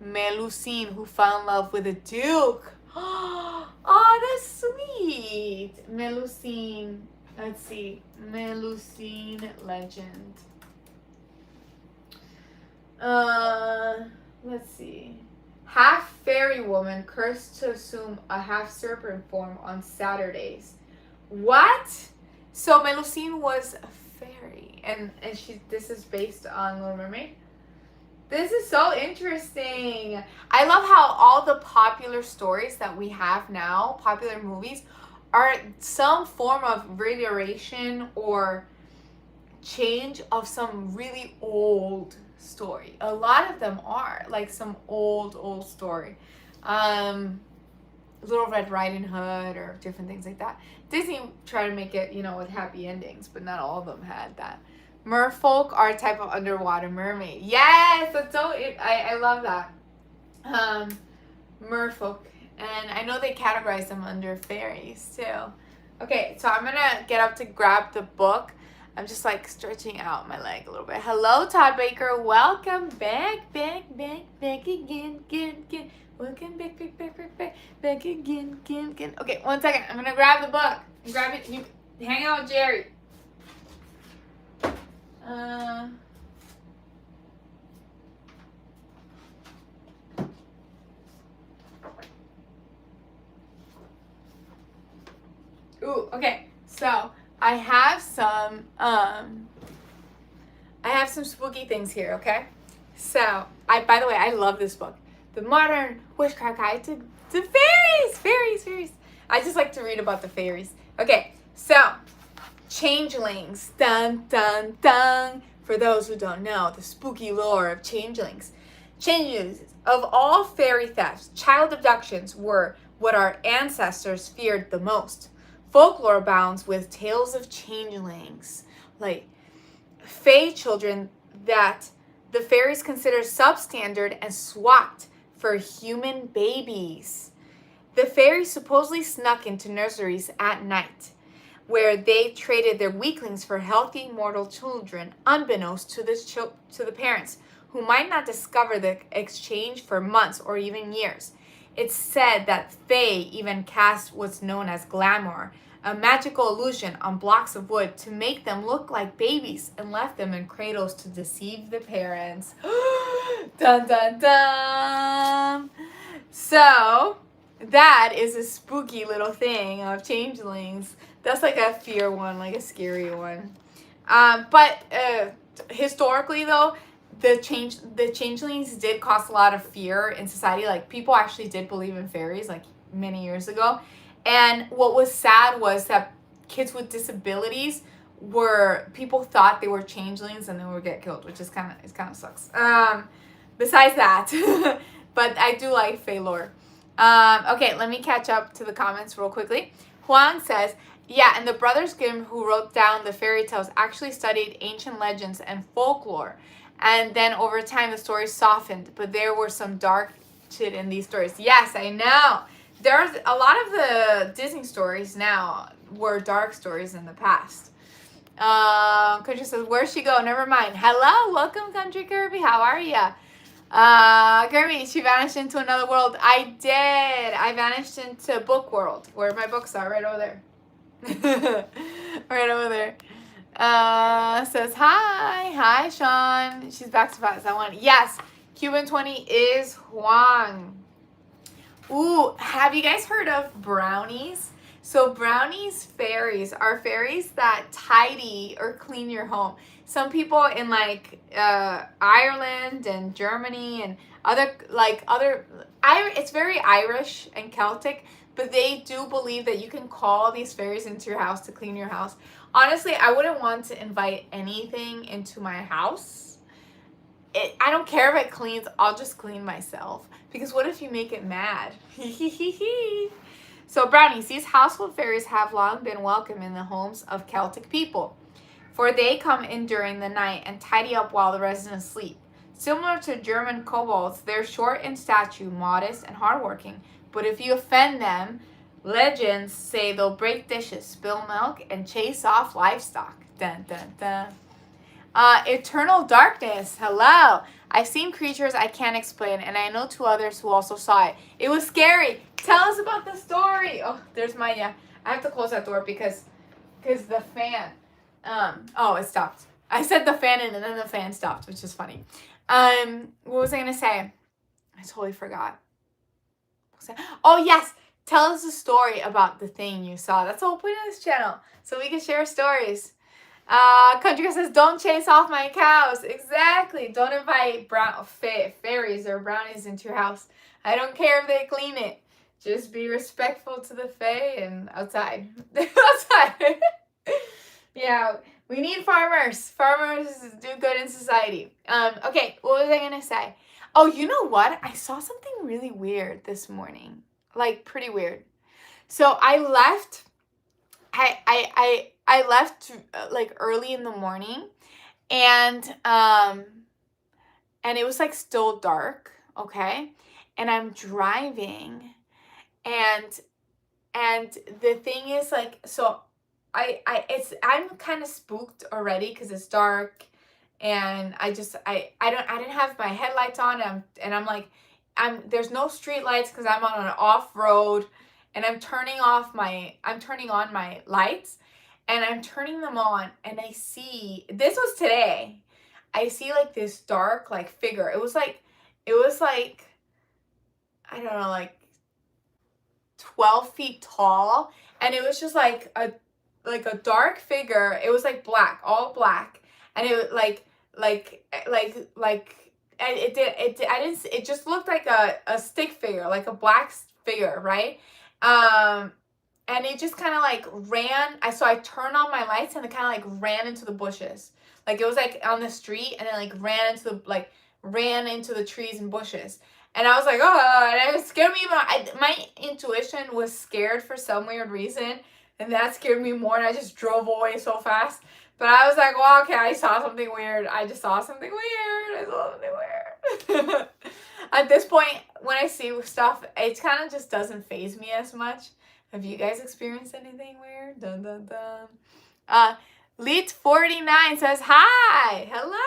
Melusine who fell in love with a duke. Oh, that's sweet. Melusine. Let's see. Melusine legend. Let's see. Half fairy woman cursed to assume a half serpent form on Saturdays. What? So Melusine was a fairy, and this is based on Little Mermaid. This is so interesting. I love how all the popular stories that we have now, popular movies, are some form of reiteration or change of some really old story. A lot of them are like some old story. Little Red Riding Hood or different things like that. Disney tried to make it, with happy endings, but not all of them had that. Merfolk are a type of underwater mermaid. Yes, that's so. I love that. Merfolk, and I know they categorize them under fairies too. Okay, so I'm gonna get up to grab the book. I'm just like stretching out my leg a little bit. Hello, Todd Baker. Welcome back again. Welcome back again. Okay, 1 second. I'm gonna grab the book. Grab it. You hang out with Jerry. Okay. So I have some spooky things here. Okay. So by the way, I love this book. The Modern Witchcraft Guide to Fairies. I just like to read about the fairies. Okay, so changelings, dun dun dun. For those who don't know, the spooky lore of changelings. Changelings, of all fairy thefts, child abductions were what our ancestors feared the most. Folklore abounds with tales of changelings, like fae children that the fairies consider substandard and swapped for human babies. The fairies supposedly snuck into nurseries at night, where they traded their weaklings for healthy mortal children, unbeknownst to the parents, who might not discover the exchange for months or even years. It's said that fae even cast what's known as glamour, a magical illusion on blocks of wood to make them look like babies, and left them in cradles to deceive the parents. Dun dun dun! So, that is a spooky little thing of changelings. That's like a fear one, like a scary one. But historically, though, the changelings did cause a lot of fear in society. Like, people actually did believe in fairies, like, many years ago. And what was sad was that kids with disabilities people thought they were changelings and they would get killed, which is kind of sucks. Besides that, but I do like fae lore. Okay, let me catch up to the comments real quickly. Juan says, yeah, and the Brothers Grimm, who wrote down the fairy tales, actually studied ancient legends and folklore. And then over time, the stories softened, but there were some dark shit in these stories. Yes, I know. There's a lot of the Disney stories now were dark stories in the past. Country says, where'd she go? Never mind. Hello, welcome, Country Kirby. How are ya? Kirby, she vanished into another world. I did. I vanished into Book World, where my books are, right over there. Right over there. Says, hi, Sean. She's back to fast. I want, yes, Cuban 20 is Huang. Ooh, have you guys heard of brownies? So brownies fairies are fairies that tidy or clean your home. Some people in like Ireland and Germany and it's very Irish and Celtic, but they do believe that you can call these fairies into your house to clean your house. Honestly, I wouldn't want to invite anything into my house. I don't care if it cleans, I'll just clean myself. Because what if you make it mad? So brownies, these household fairies have long been welcome in the homes of Celtic people, for they come in during the night and tidy up while the residents sleep. Similar to German kobolds, they're short in stature, modest, and hardworking. But if you offend them, legends say they'll break dishes, spill milk, and chase off livestock. Dun, dun, dun. Eternal darkness. Hello. I've seen creatures I can't explain, and I know 2 others who also saw it. It was scary. Tell us about the story. Oh, there's mine. Yeah, I have to close that door because the fan. Oh, it stopped. I said the fan and then the fan stopped, which is funny. What was I gonna say? I totally forgot. Oh yes, tell us a story about the thing you saw. That's the whole point of this channel, so we can share stories. Country Girl says, don't chase off my cows. Exactly. Don't invite fairies or brownies into your house. I don't care if they clean it. Just be respectful to the fae and outside. Outside. Yeah, we need farmers. Farmers do good in society. Okay, what was I going to say? Oh, you know what? I saw something really weird this morning. Like, pretty weird. So I left... I left like early in the morning, and it was like still dark, okay? And I'm driving, and the thing is, like, so I'm kind of spooked already because it's dark, and I didn't have my headlights on, and I'm like, there's no street lights because I'm on an off road. And I'm turning on my lights, and I'm turning them on, and I see, this was today, I see like this dark like figure. It was like, I don't know, like 12 feet tall, and it was just like a dark figure. It was like black, all black, and it it just looked like a stick figure, like a black figure, right? And it just kind of like ran. So I turned on my lights, and it kind of like ran into the bushes. Like it was like on the street, and then like ran into the trees and bushes. And I was like, oh, and it scared me. My intuition was scared for some weird reason, and that scared me more. And I just drove away so fast. But I was like, well, okay, I saw something weird. I saw something weird. At this point, when I see stuff, it kind of just doesn't faze me as much. Have you guys experienced anything weird? Dun dun dun. Lit49 says, hi! Hello!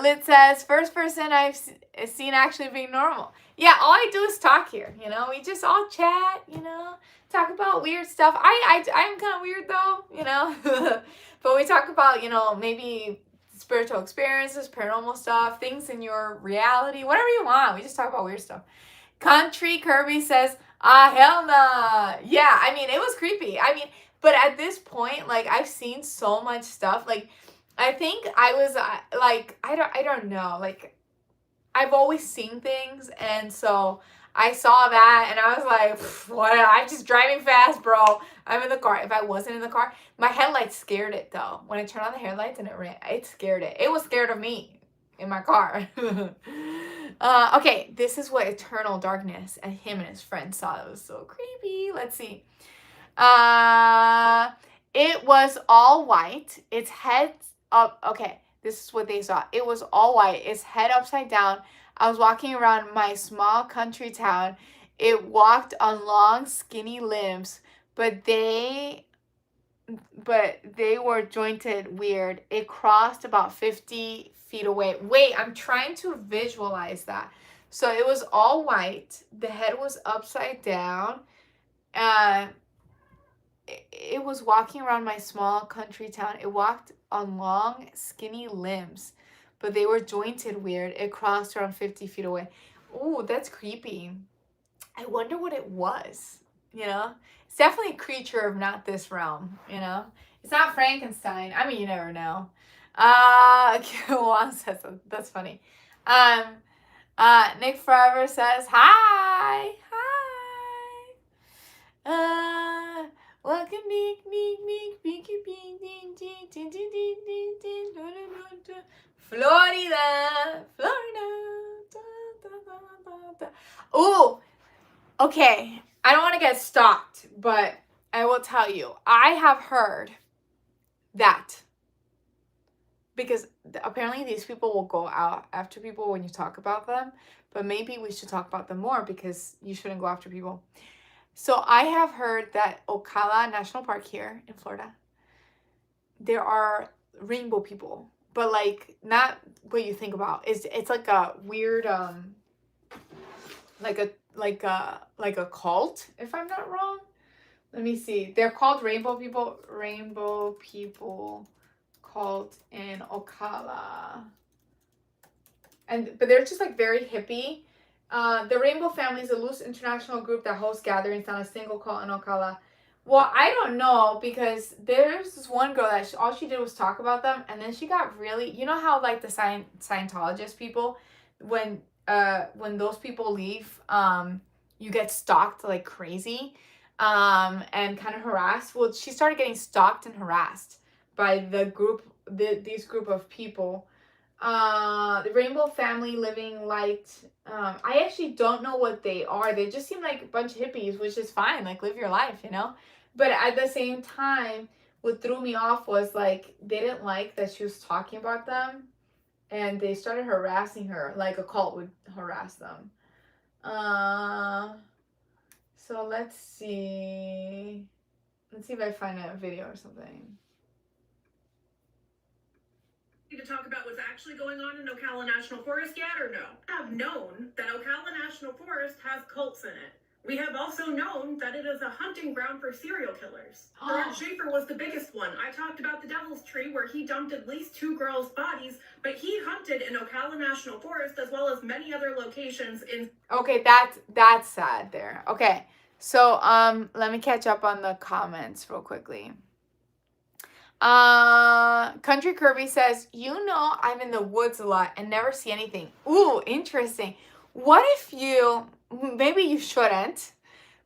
Lit says, first person I've seen actually being normal. Yeah, all I do is talk here, you know? We just all chat, you know? Talk about weird stuff. I'm kind of weird, though, you know? But we talk about, you know, maybe spiritual experiences, paranormal stuff, things in your reality, whatever you want. We just talk about weird stuff. Country Kirby says, hell nah. Yeah, I mean, it was creepy. I mean, but at this point, like, I've seen so much stuff. Like, I think I was, like, I don't know. Like, I've always seen things, and so I saw that, and I was like, what? I'm just driving fast, bro. I'm in the car. If I wasn't in the car, my headlights scared it, though. When I turned on the headlights and it scared it. It was scared of me in my car. Okay, this is what eternal darkness and him and his friend saw. It was so creepy. Let's see. It was all white. Its head up. Okay, this is what they saw. It was all white. Its head upside down. I was walking around my small country town. It walked on long, skinny limbs, but they were jointed weird. It crossed about 50 feet away. Wait, I'm trying to visualize that. So it was all white. The head was upside down. It was walking around my small country town. It walked on long, skinny limbs, but they were jointed weird. It crossed around 50 feet away. Ooh, that's creepy. I wonder what it was, you know? It's definitely a creature of not this realm, you know? It's not Frankenstein. I mean, you never know. Juan says, that's funny. Nick Forever says, hi. Welcome, Florida. Ooh, okay. I don't want to get stalked, but I will tell you, I have heard that, because apparently these people will go out after people when you talk about them, but maybe we should talk about them more because you shouldn't go after people. So I have heard that Ocala National Park here in Florida, there are rainbow people, but like not what you think about. It's like a weird like a cult, if I'm not wrong. Let me see. They're called rainbow people. Rainbow people cult in Ocala. But they're just like very hippie. The Rainbow Family is a loose international group that hosts gatherings on a single cult in Ocala. Well, I don't know, because there's this one girl that all she did was talk about them, and then she got really, you know how like the Scientologist people, when those people leave, you get stalked like crazy, and kind of harassed. Well, she started getting stalked and harassed by these group of people. The Rainbow Family Living Light. I actually don't know what they are. They just seem like a bunch of hippies, which is fine. Like, live your life, you know? But at the same time, what threw me off was, like, they didn't like that she was talking about them. And they started harassing her, like a cult would harass them. So let's see. Let's see if I find a video or something. To talk about what's actually going on in Ocala National Forest yet, or no? Have known that Ocala National Forest has cults in it. We have also known that it is a hunting ground for serial killers. Gerard Schaefer was the biggest one. I talked about the Devil's Tree, where he dumped at least 2 girls' bodies, but he hunted in Ocala National Forest as well as many other locations in... Okay, that's sad there. Okay, so let me catch up on the comments real quickly. Country Kirby says, you know, I'm in the woods a lot and never see anything. Ooh, interesting. What if you, maybe you shouldn't,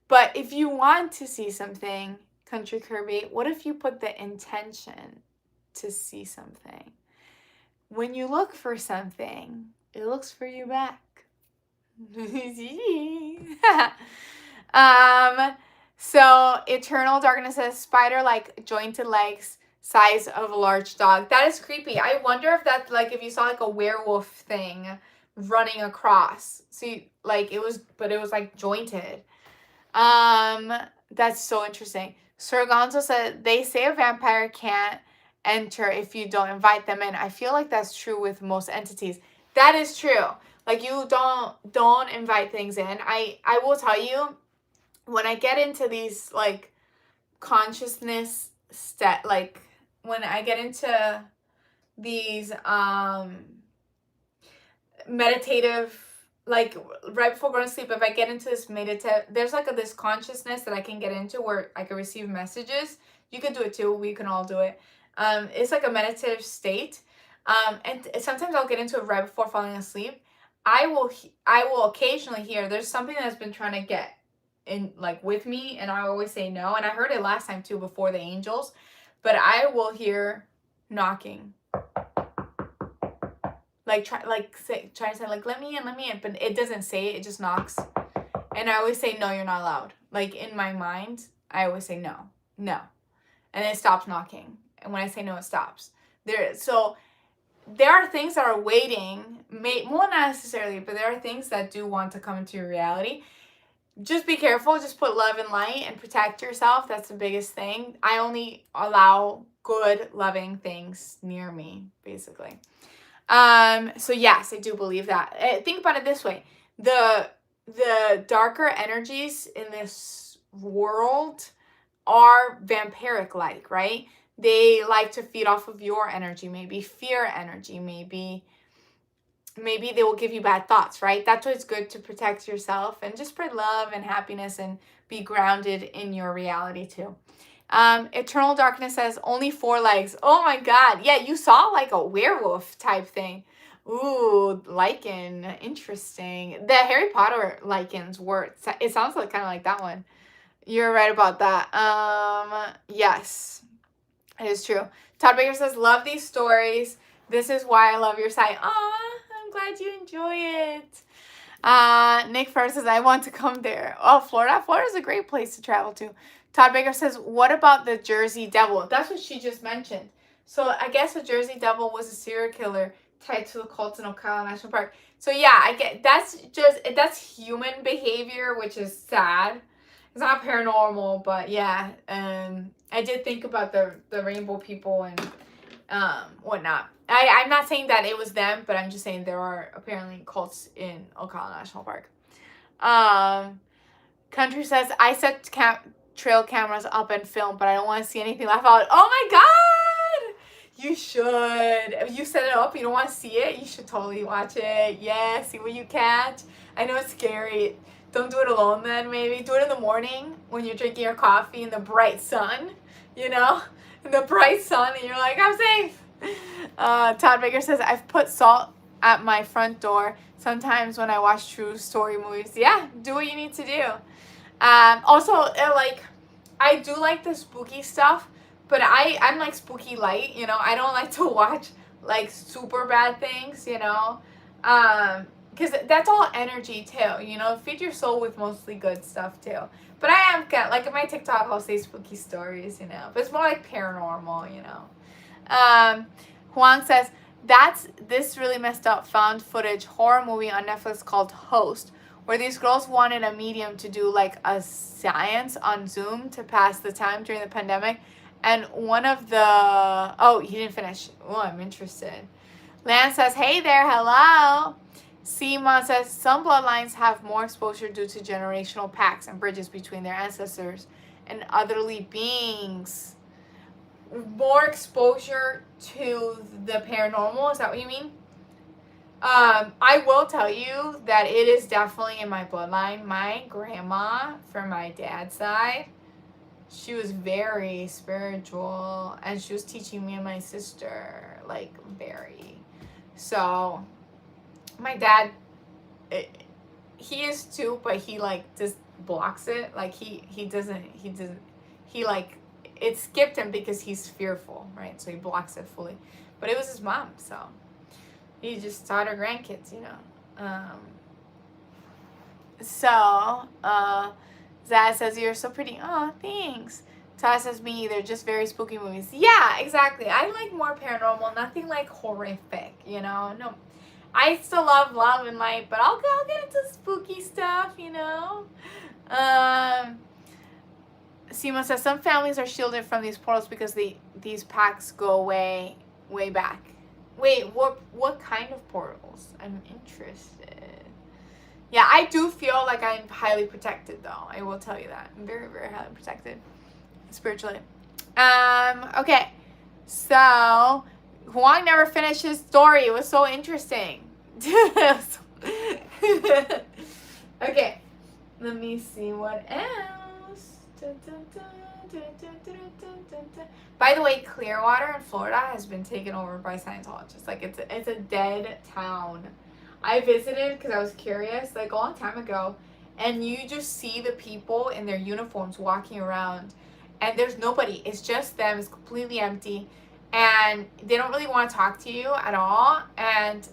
but if you want to see something, Country Kirby, what if you put the intention to see something? When you look for something, it looks for you back. So Eternal Darkness says, spider-like jointed legs, size of a large dog. That is creepy. I wonder if that's like if you saw like a werewolf thing running across. See, like it was like jointed. That's so interesting. Sir Gonzo said, they say a vampire can't enter if you don't invite them in. I feel like that's true with most entities. That is true. Like, you don't invite things in. I will tell you, when I get into these like consciousness like when I get into these meditative, like right before going to sleep, if I get into this meditative, there's like this consciousness that I can get into where I can receive messages. You can do it too. We can all do it. It's like a meditative state. And sometimes I'll get into it right before falling asleep. I will occasionally hear there's something that's been trying to get in like with me, and I always say no. And I heard it last time too, before the angels, but I will hear knocking, like try to say like let me in, but it doesn't say it, it just knocks. And I always say no, you're not allowed. Like in my mind, I always say no, and it stops knocking. And when I say no, it stops. So there are things that are waiting, well, not necessarily, but there are things that do want to come into your reality. Just be careful. Just put love and light and protect yourself. That's the biggest thing. I only allow good, loving things near me, basically. So yes, I do believe that. Think about it this way. The darker energies in this world are vampiric-like, right? They like to feed off of your energy, maybe fear energy, maybe they will give you bad thoughts, right? That's why it's good to protect yourself and just spread love and happiness and be grounded in your reality too. Eternal Darkness says, only 4 legs. Oh my God. Yeah, you saw like a werewolf type thing. Ooh, lichen. Interesting. The Harry Potter lichens were, it sounds like kind of like that one. You're right about that. Yes, it is true. Todd Baker says, love these stories. This is why I love your site. Aw, I'm glad you enjoy it. Nick Ferris says, I want to come there. Oh, Florida. Florida's a great place to travel to. Todd Baker says, what about the Jersey Devil? That's what she just mentioned. So I guess the Jersey Devil was a serial killer tied to the cult in Ocala National Park. So yeah, I get that's human behavior, which is sad. It's not paranormal, but yeah. I did think about the rainbow people, and whatnot. I'm not saying that it was them, but I'm just saying there are apparently cults in Ocala National Park. Country says, I set trail cameras up and film, but I don't want to see anything laugh out. Oh my god! You should. If you set it up, you don't want to see it, you should totally watch it. Yeah, see what you catch. I know it's scary. Don't do it alone then, maybe. Do it in the morning when you're drinking your coffee in the bright sun, you know? In the bright sun, and you're like, I'm safe. Todd Baker says, I've put salt at my front door sometimes when I watch true story movies. Yeah, do what you need to do. Also, like, I do like the spooky stuff, but I'm like spooky light, you know. I don't like to watch like super bad things, you know, because that's all energy too, you know. Feed your soul with mostly good stuff too. But I am like in my TikTok, I'll say spooky stories, you know, but it's more like paranormal, you know. Huang says, that's this really messed up found footage horror movie on Netflix called Host, where these girls wanted a medium to do like a science on Zoom to pass the time during the pandemic. And one of the, oh, he didn't finish. Oh, I'm interested. Lan says, hey there, hello. Simon says, some bloodlines have more exposure due to generational pacts and bridges between their ancestors and otherly beings. More exposure to the paranormal, is that what you mean? I will tell you that it is definitely in my bloodline. My grandma, from my dad's side, she was very spiritual, and she was teaching me and my sister, like, very. So, my dad, he is too, but he, like, just blocks it. Like, he doesn't, like, it skipped him because he's fearful, right? So he blocks it fully. But it was his mom, so he just taught her grandkids, you know. Zaz says, you're so pretty. Oh, thanks. Taz says, me either. Just very spooky movies. Yeah, exactly. I like more paranormal. Nothing like horrific, you know. No, I still love love and light, but I'll get into spooky stuff, you know. Simo says, some families are shielded from these portals because these packs go way back. Wait, what kind of portals? I'm interested. Yeah, I do feel like I'm highly protected, though. I will tell you that. I'm very, very highly protected spiritually. Okay. So, Huang never finished his story. It was so interesting. Okay. Let me see what else. By the way, Clearwater in Florida has been taken over by Scientologists. Like, it's a dead town. I visited because I was curious, like, a long time ago, and you just see the people in their uniforms walking around, and there's nobody. It's just them. It's completely empty, and they don't really want to talk to you at all, and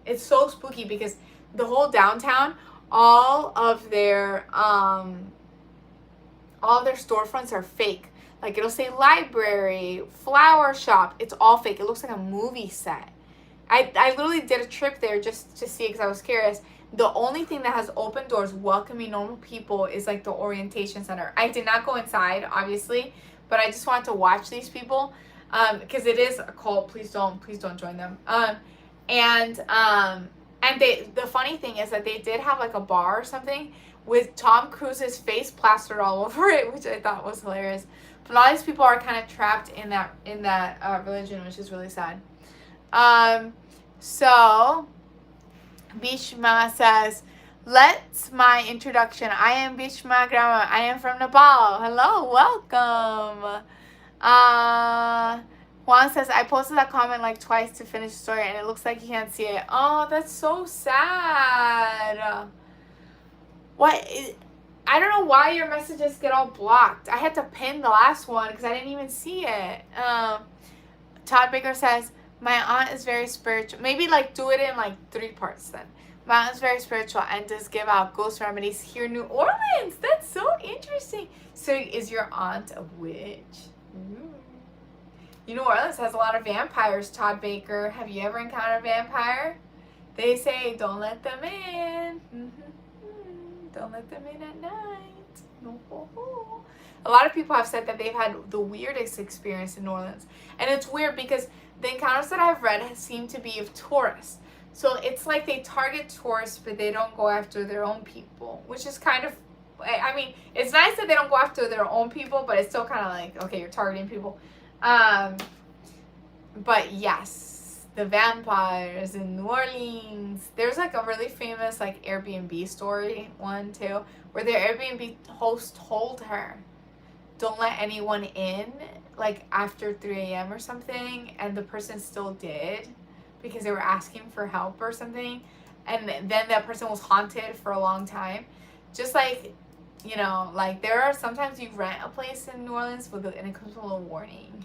it's so spooky because the whole downtown, all of their storefronts are fake. Like, it'll say library, flower shop. It's all fake. It looks like a movie set. I literally did a trip there just to see because I was curious. The only thing that has open doors welcoming normal people is like the orientation center. I did not go inside, obviously, but I just wanted to watch these people because it is a cult. Please don't join them. And the funny thing is that they did have like a bar or something with Tom Cruise's face plastered all over it, which I thought was hilarious. But all these people are kind of trapped in that religion, which is really sad. So Bishma says, let's my introduction. I am Bishma Grandma. I am from Nepal. Hello, welcome. Juan says, I posted that comment like twice to finish the story, and it looks like you can't see it. Oh, that's so sad. I don't know why your messages get all blocked. I had to pin the last one because I didn't even see it. Todd Baker says, my aunt is very spiritual. Maybe like do it in like 3 parts then. My aunt is very spiritual and does give out ghost remedies here in New Orleans. That's so interesting. So is your aunt a witch? Ooh. New Orleans has a lot of vampires, Todd Baker. Have you ever encountered a vampire? They say don't let them in. Don't let them in at night. No. a lot of people have said that they've had the weirdest experience in New Orleans. And it's weird because the encounters that I've read seem to be of tourists. So it's like they target tourists, but they don't go after their own people, which is kind of, I mean, it's nice that they don't go after their own people, but it's still kind of like, okay, you're targeting people. But yes, the vampires in New Orleans. There's like a really famous like Airbnb story, one too, where the Airbnb host told her, don't let anyone in like after 3 a.m. or something, and the person still did because they were asking for help or something, and then that person was haunted for a long time. Just like, you know, like there are sometimes you rent a place in New Orleans and it comes with a little warning.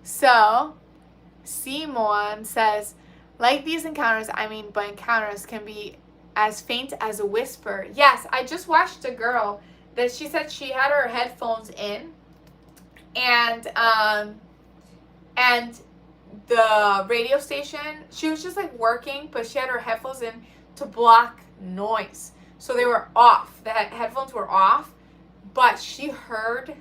So Simon says, like these encounters, I mean, but encounters can be as faint as a whisper. Yes, I just watched a girl that she said she had her headphones in, and the radio station, she was just like working, but she had her headphones in to block noise. So they were off. The headphones were off, but she heard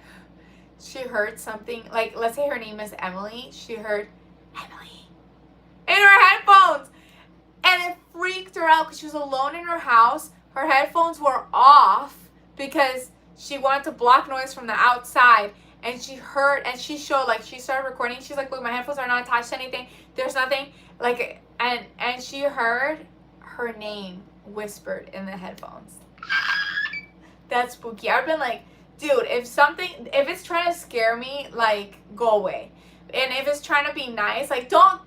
something, like, let's say her name is Emily. She heard Emily in her headphones, and it freaked her out because she was alone in her house. Her headphones were off because she wanted to block noise from the outside, and she heard, and she showed, like, she started recording. She's like, look, my headphones are not attached to anything. There's nothing, like, and she heard her name whispered in the headphones. That's spooky. I've been like, dude, if it's trying to scare me, like, go away. And if it's trying to be nice, like, don't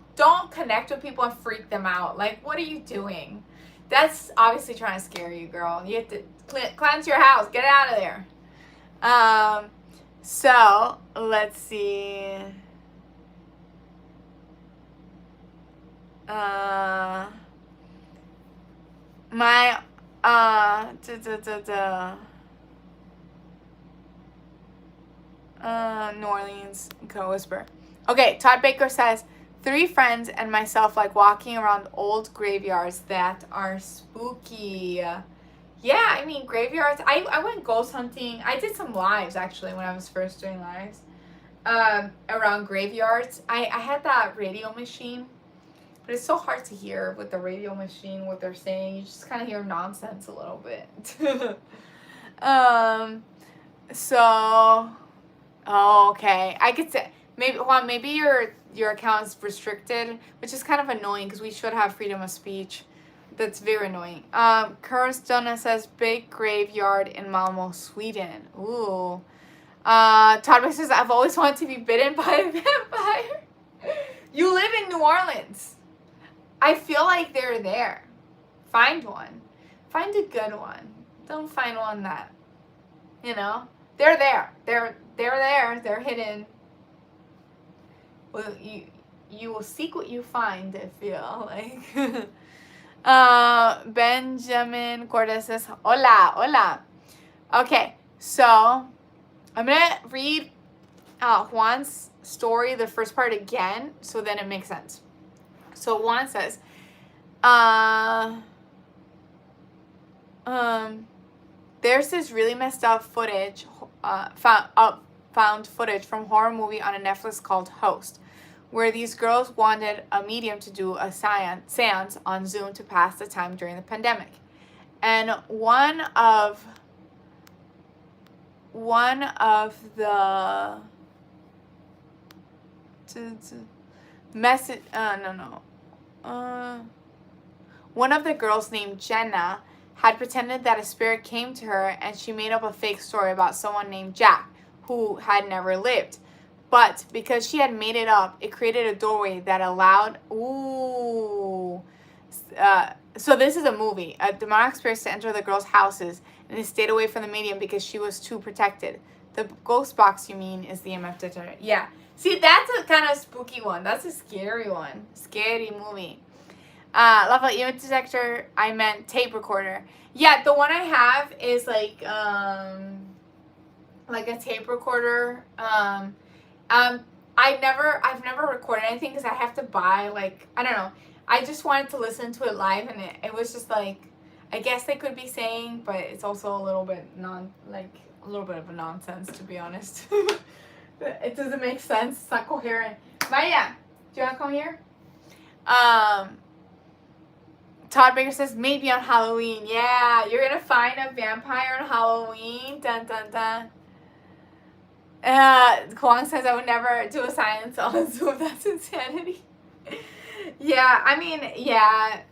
connect with people and freak them out. Like, what are you doing? That's obviously trying to scare you, girl. You have to cleanse your house. Get it out of there. So let's see. New Orleans go whisper. Okay, Todd Baker says, 3 friends and myself like walking around old graveyards that are spooky. Yeah, I mean, graveyards. I went ghost hunting. I did some lives, actually, when I was first doing lives. Around graveyards. I had that radio machine. But it's so hard to hear with the radio machine what they're saying. You just kind of hear nonsense a little bit. Okay. I could say, maybe your account is restricted, which is kind of annoying because we should have freedom of speech. That's very annoying. Kirstona says, big graveyard in Malmo, Sweden. Ooh. Todd says, I've always wanted to be bitten by a vampire. You live in New Orleans. I feel like they're there. Find one. Find a good one. Don't find one that, you know, they're there. They're there. They're hidden. Well, you will seek what you find, I feel like. Benjamin Cortez says, hola, hola. Okay, so I'm going to read Juan's story, the first part again, so then it makes sense. So Juan says, there's this really messed up footage, found footage from horror movie on a Netflix called Host, where these girls wanted a medium to do a seance on Zoom to pass the time during the pandemic. And one of the one of the girls named Jenna had pretended that a spirit came to her, and she made up a fake story about someone named Jack who had never lived. But because she had made it up, it created a doorway that allowed... so this is a movie. A demonic spirit to enter the girls' houses, and they stayed away from the medium because she was too protected. The ghost box, you mean, is the EMF detector. Yeah. See, that's a kind of spooky one. That's a scary one. Scary movie. Love EMF detector. I meant tape recorder. Yeah, the one I have is like a tape recorder. I've never recorded anything because I have to buy, like, I don't know. I just wanted to listen to it live, and it was just like, I guess they could be saying, but it's also a little bit a little bit of a nonsense, to be honest. It doesn't make sense. It's not coherent. Maya, do you want to come here? Todd Baker says maybe on Halloween. Yeah, you're gonna find a vampire on Halloween. Dun dun dun. Kwong says I would never do a silence on Zoom. That's insanity. Yeah, I mean, yeah.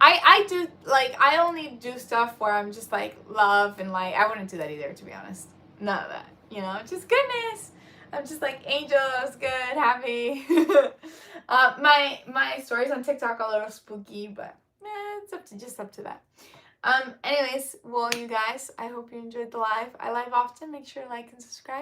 I do, like, I only do stuff where I'm just like love and like, I wouldn't do that either, to be honest. None of that, you know, just goodness. I'm just like angels, good, happy. My stories on TikTok are a little spooky, but it's up to that. Anyways, well, you guys, I hope you enjoyed the live. I live often. Make sure to like and subscribe.